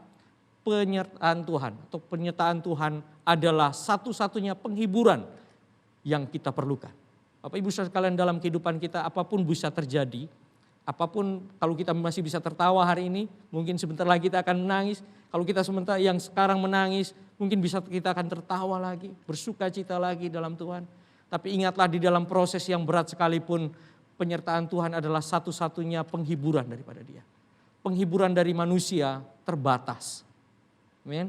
penyertaan Tuhan atau penyertaan Tuhan adalah satu-satunya penghiburan yang kita perlukan. Bapak Ibu sekalian, dalam kehidupan kita apapun bisa terjadi. Apapun, kalau kita masih bisa tertawa hari ini, mungkin sebentar lagi kita akan menangis. Kalau kita sementara yang sekarang menangis, mungkin bisa kita akan tertawa lagi, bersuka cita lagi dalam Tuhan. Tapi ingatlah di dalam proses yang berat sekalipun, penyertaan Tuhan adalah satu-satunya penghiburan daripada Dia. Penghiburan dari manusia terbatas. Amin.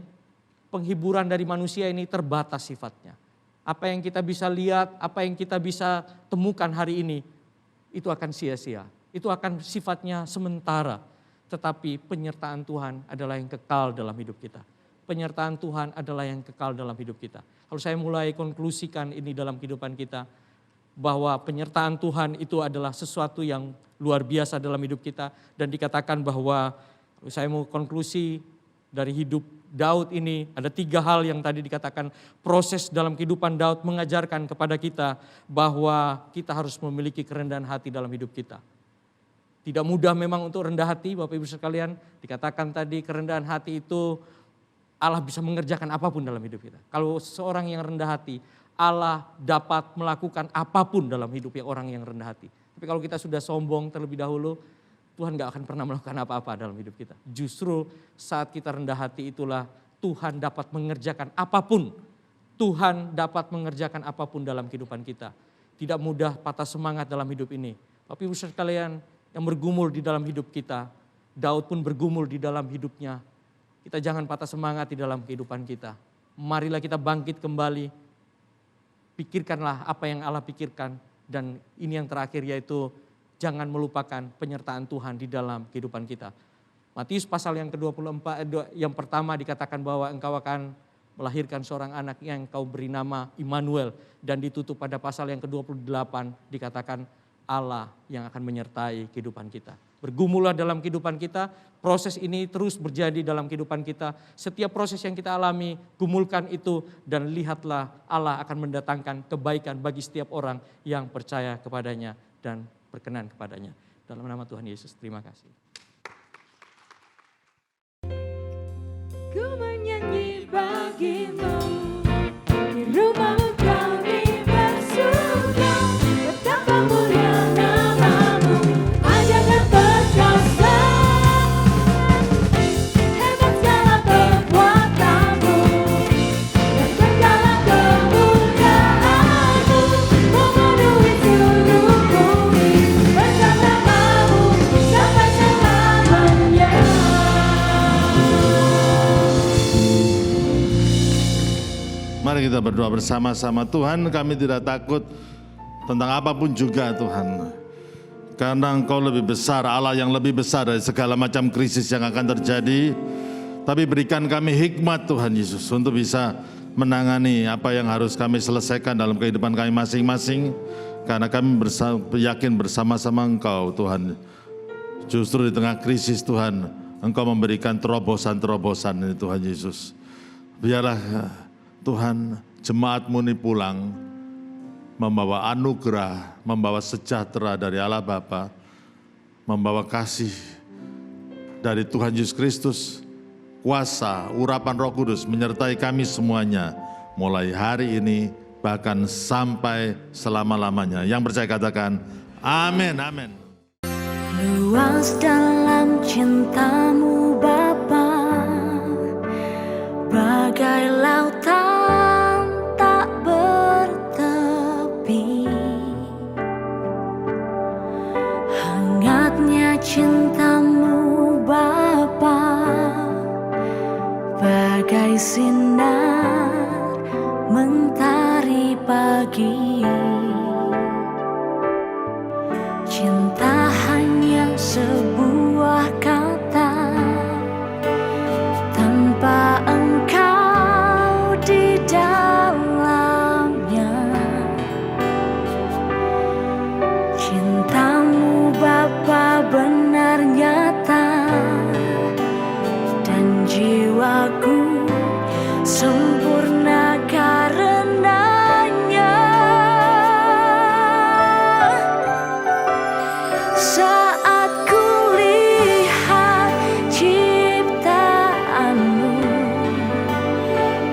Penghiburan dari manusia ini terbatas sifatnya. Apa yang kita bisa lihat, apa yang kita bisa temukan hari ini, itu akan sia-sia. Itu akan sifatnya sementara. Tetapi penyertaan Tuhan adalah yang kekal dalam hidup kita. Penyertaan Tuhan adalah yang kekal dalam hidup kita. Kalau saya mulai konklusikan ini dalam kehidupan kita, bahwa penyertaan Tuhan itu adalah sesuatu yang luar biasa dalam hidup kita. Dan dikatakan bahwa, saya mau konklusi dari hidup Daud ini, ada 3 hal yang tadi dikatakan proses dalam kehidupan Daud mengajarkan kepada kita bahwa kita harus memiliki kerendahan hati dalam hidup kita. Tidak mudah memang untuk rendah hati, Bapak Ibu sekalian. Dikatakan tadi kerendahan hati itu Allah bisa mengerjakan apapun dalam hidup kita. Kalau seorang yang rendah hati, Allah dapat melakukan apapun dalam hidupnya orang yang rendah hati. Tapi kalau kita sudah sombong terlebih dahulu, Tuhan gak akan pernah melakukan apa-apa dalam hidup kita. Justru saat kita rendah hati itulah Tuhan dapat mengerjakan apapun. Tuhan dapat mengerjakan apapun dalam kehidupan kita. Tidak mudah patah semangat dalam hidup ini. Bapak Ibu sekalian, yang bergumul di dalam hidup kita, Daud pun bergumul di dalam hidupnya. Kita jangan patah semangat di dalam kehidupan kita. Marilah kita bangkit kembali. Pikirkanlah apa yang Allah pikirkan. Dan ini yang terakhir, yaitu jangan melupakan penyertaan Tuhan di dalam kehidupan kita. Matius pasal yang ke-24, yang pertama dikatakan bahwa engkau akan melahirkan seorang anak yang engkau beri nama Immanuel. Dan ditutup pada pasal yang ke-28 dikatakan Allah yang akan menyertai kehidupan kita. Bergumullah dalam kehidupan kita, proses ini terus berjadi dalam kehidupan kita. Setiap proses yang kita alami, gumulkan itu dan lihatlah Allah akan mendatangkan kebaikan bagi setiap orang yang percaya kepadanya dan berkenan kepadanya. Dalam nama Tuhan Yesus, terima kasih. Ku menyanyi bagimu, di rumahmu kami bersuka, betapa mulia namamu, ajaran perkasa, hebat segala perbuatanmu, dan segala kemuliaanmu, memenuhi seluruh bumi, bersama-namamu sampai selamanya. Mari kita berdoa bersama-sama. Tuhan, kami tidak takut tentang apapun juga Tuhan. Karena Engkau lebih besar, Allah yang lebih besar dari segala macam krisis yang akan terjadi. Tapi berikan kami hikmat Tuhan Yesus untuk bisa menangani apa yang harus kami selesaikan dalam kehidupan kami masing-masing. Karena kami yakin bersama-sama Engkau Tuhan. Justru di tengah krisis Tuhan, Engkau memberikan terobosan-terobosan ini Tuhan Yesus. Biarlah Tuhan jemaat-Mu ini pulang membawa anugerah, membawa sejahtera dari Allah Bapa, membawa kasih dari Tuhan Yesus Kristus, kuasa, urapan Roh Kudus menyertai kami semuanya mulai hari ini bahkan sampai selama-lamanya. Yang percaya katakan amin, amin. Luas dalam cinta-Mu Bapa, bagai lautan tak bertepi. Hangatnya cinta-Mu Bapa, bagai sinar mentari pagi. Cinta hanya sebuah kata, tanpa Engkau di dalamnya. Cinta-Mu Bapa benar nyata, dan jiwaku sempurna karenanya. Saat ku lihat ciptaan-Mu,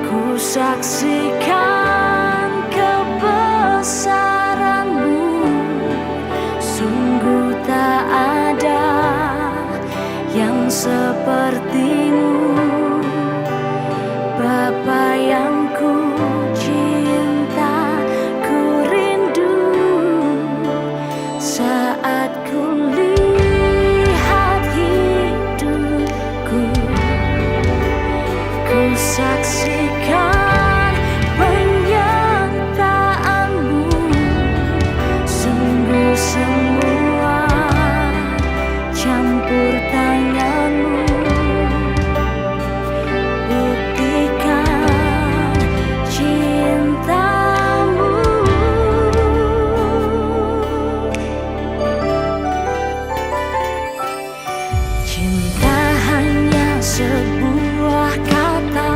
ku saksikan kebesaran-Mu. Sungguh tak ada yang seperti-Mu, Bapa yang ku cinta, ku rindu. Saat ku lihat hidupku, ku saksikan penyertaan-Mu. Sungguh semua campur tangan-Mu, buktikan cinta-Mu. Cinta hanya sebuah kata,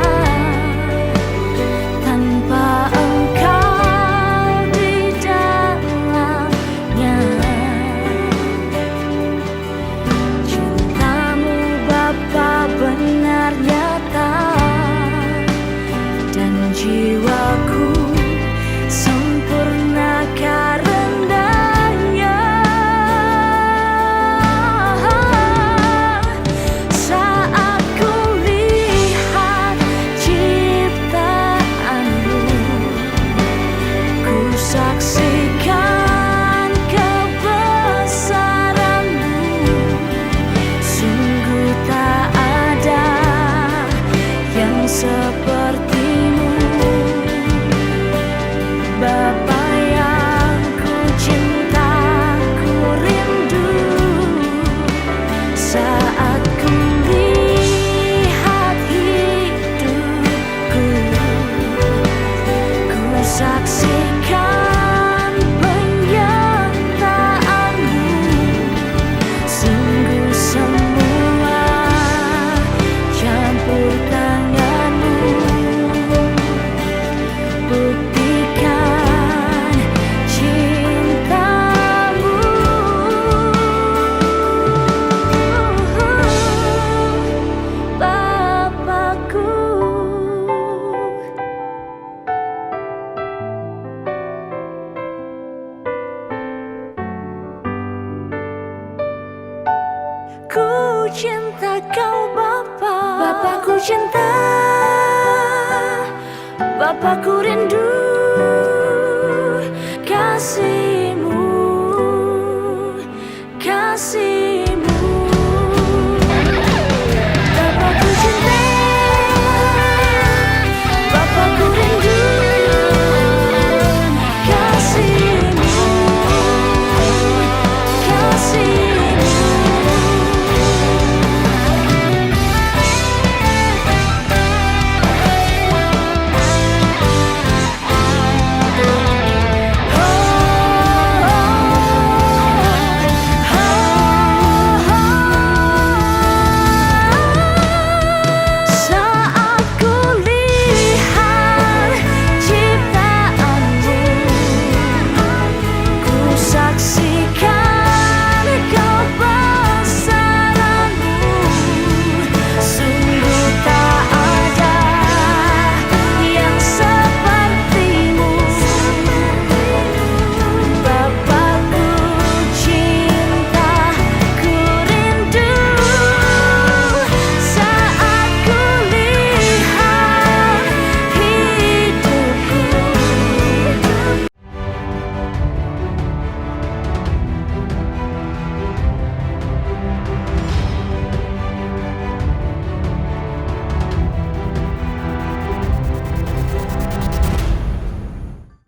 tanpa Engkau di dalamnya. Cinta-Mu Bapa benar nyata, dan jiwaku sempurna karenanya. Saat ku lihat ciptaan-Mu, ku saksikan kebesaran-Mu. Sungguh tak ada yang seperti-Mu, Bapa yang ku cinta, ku rindu. Saat ku lihat hidupku, ku saksikan penyertaan-Mu. Sungguh semua campur tangan-Mu, buktikan cinta-Mu. Bapakku, ku cinta Kau Bapa. Bapakku cinta, Bapakku rindu kasih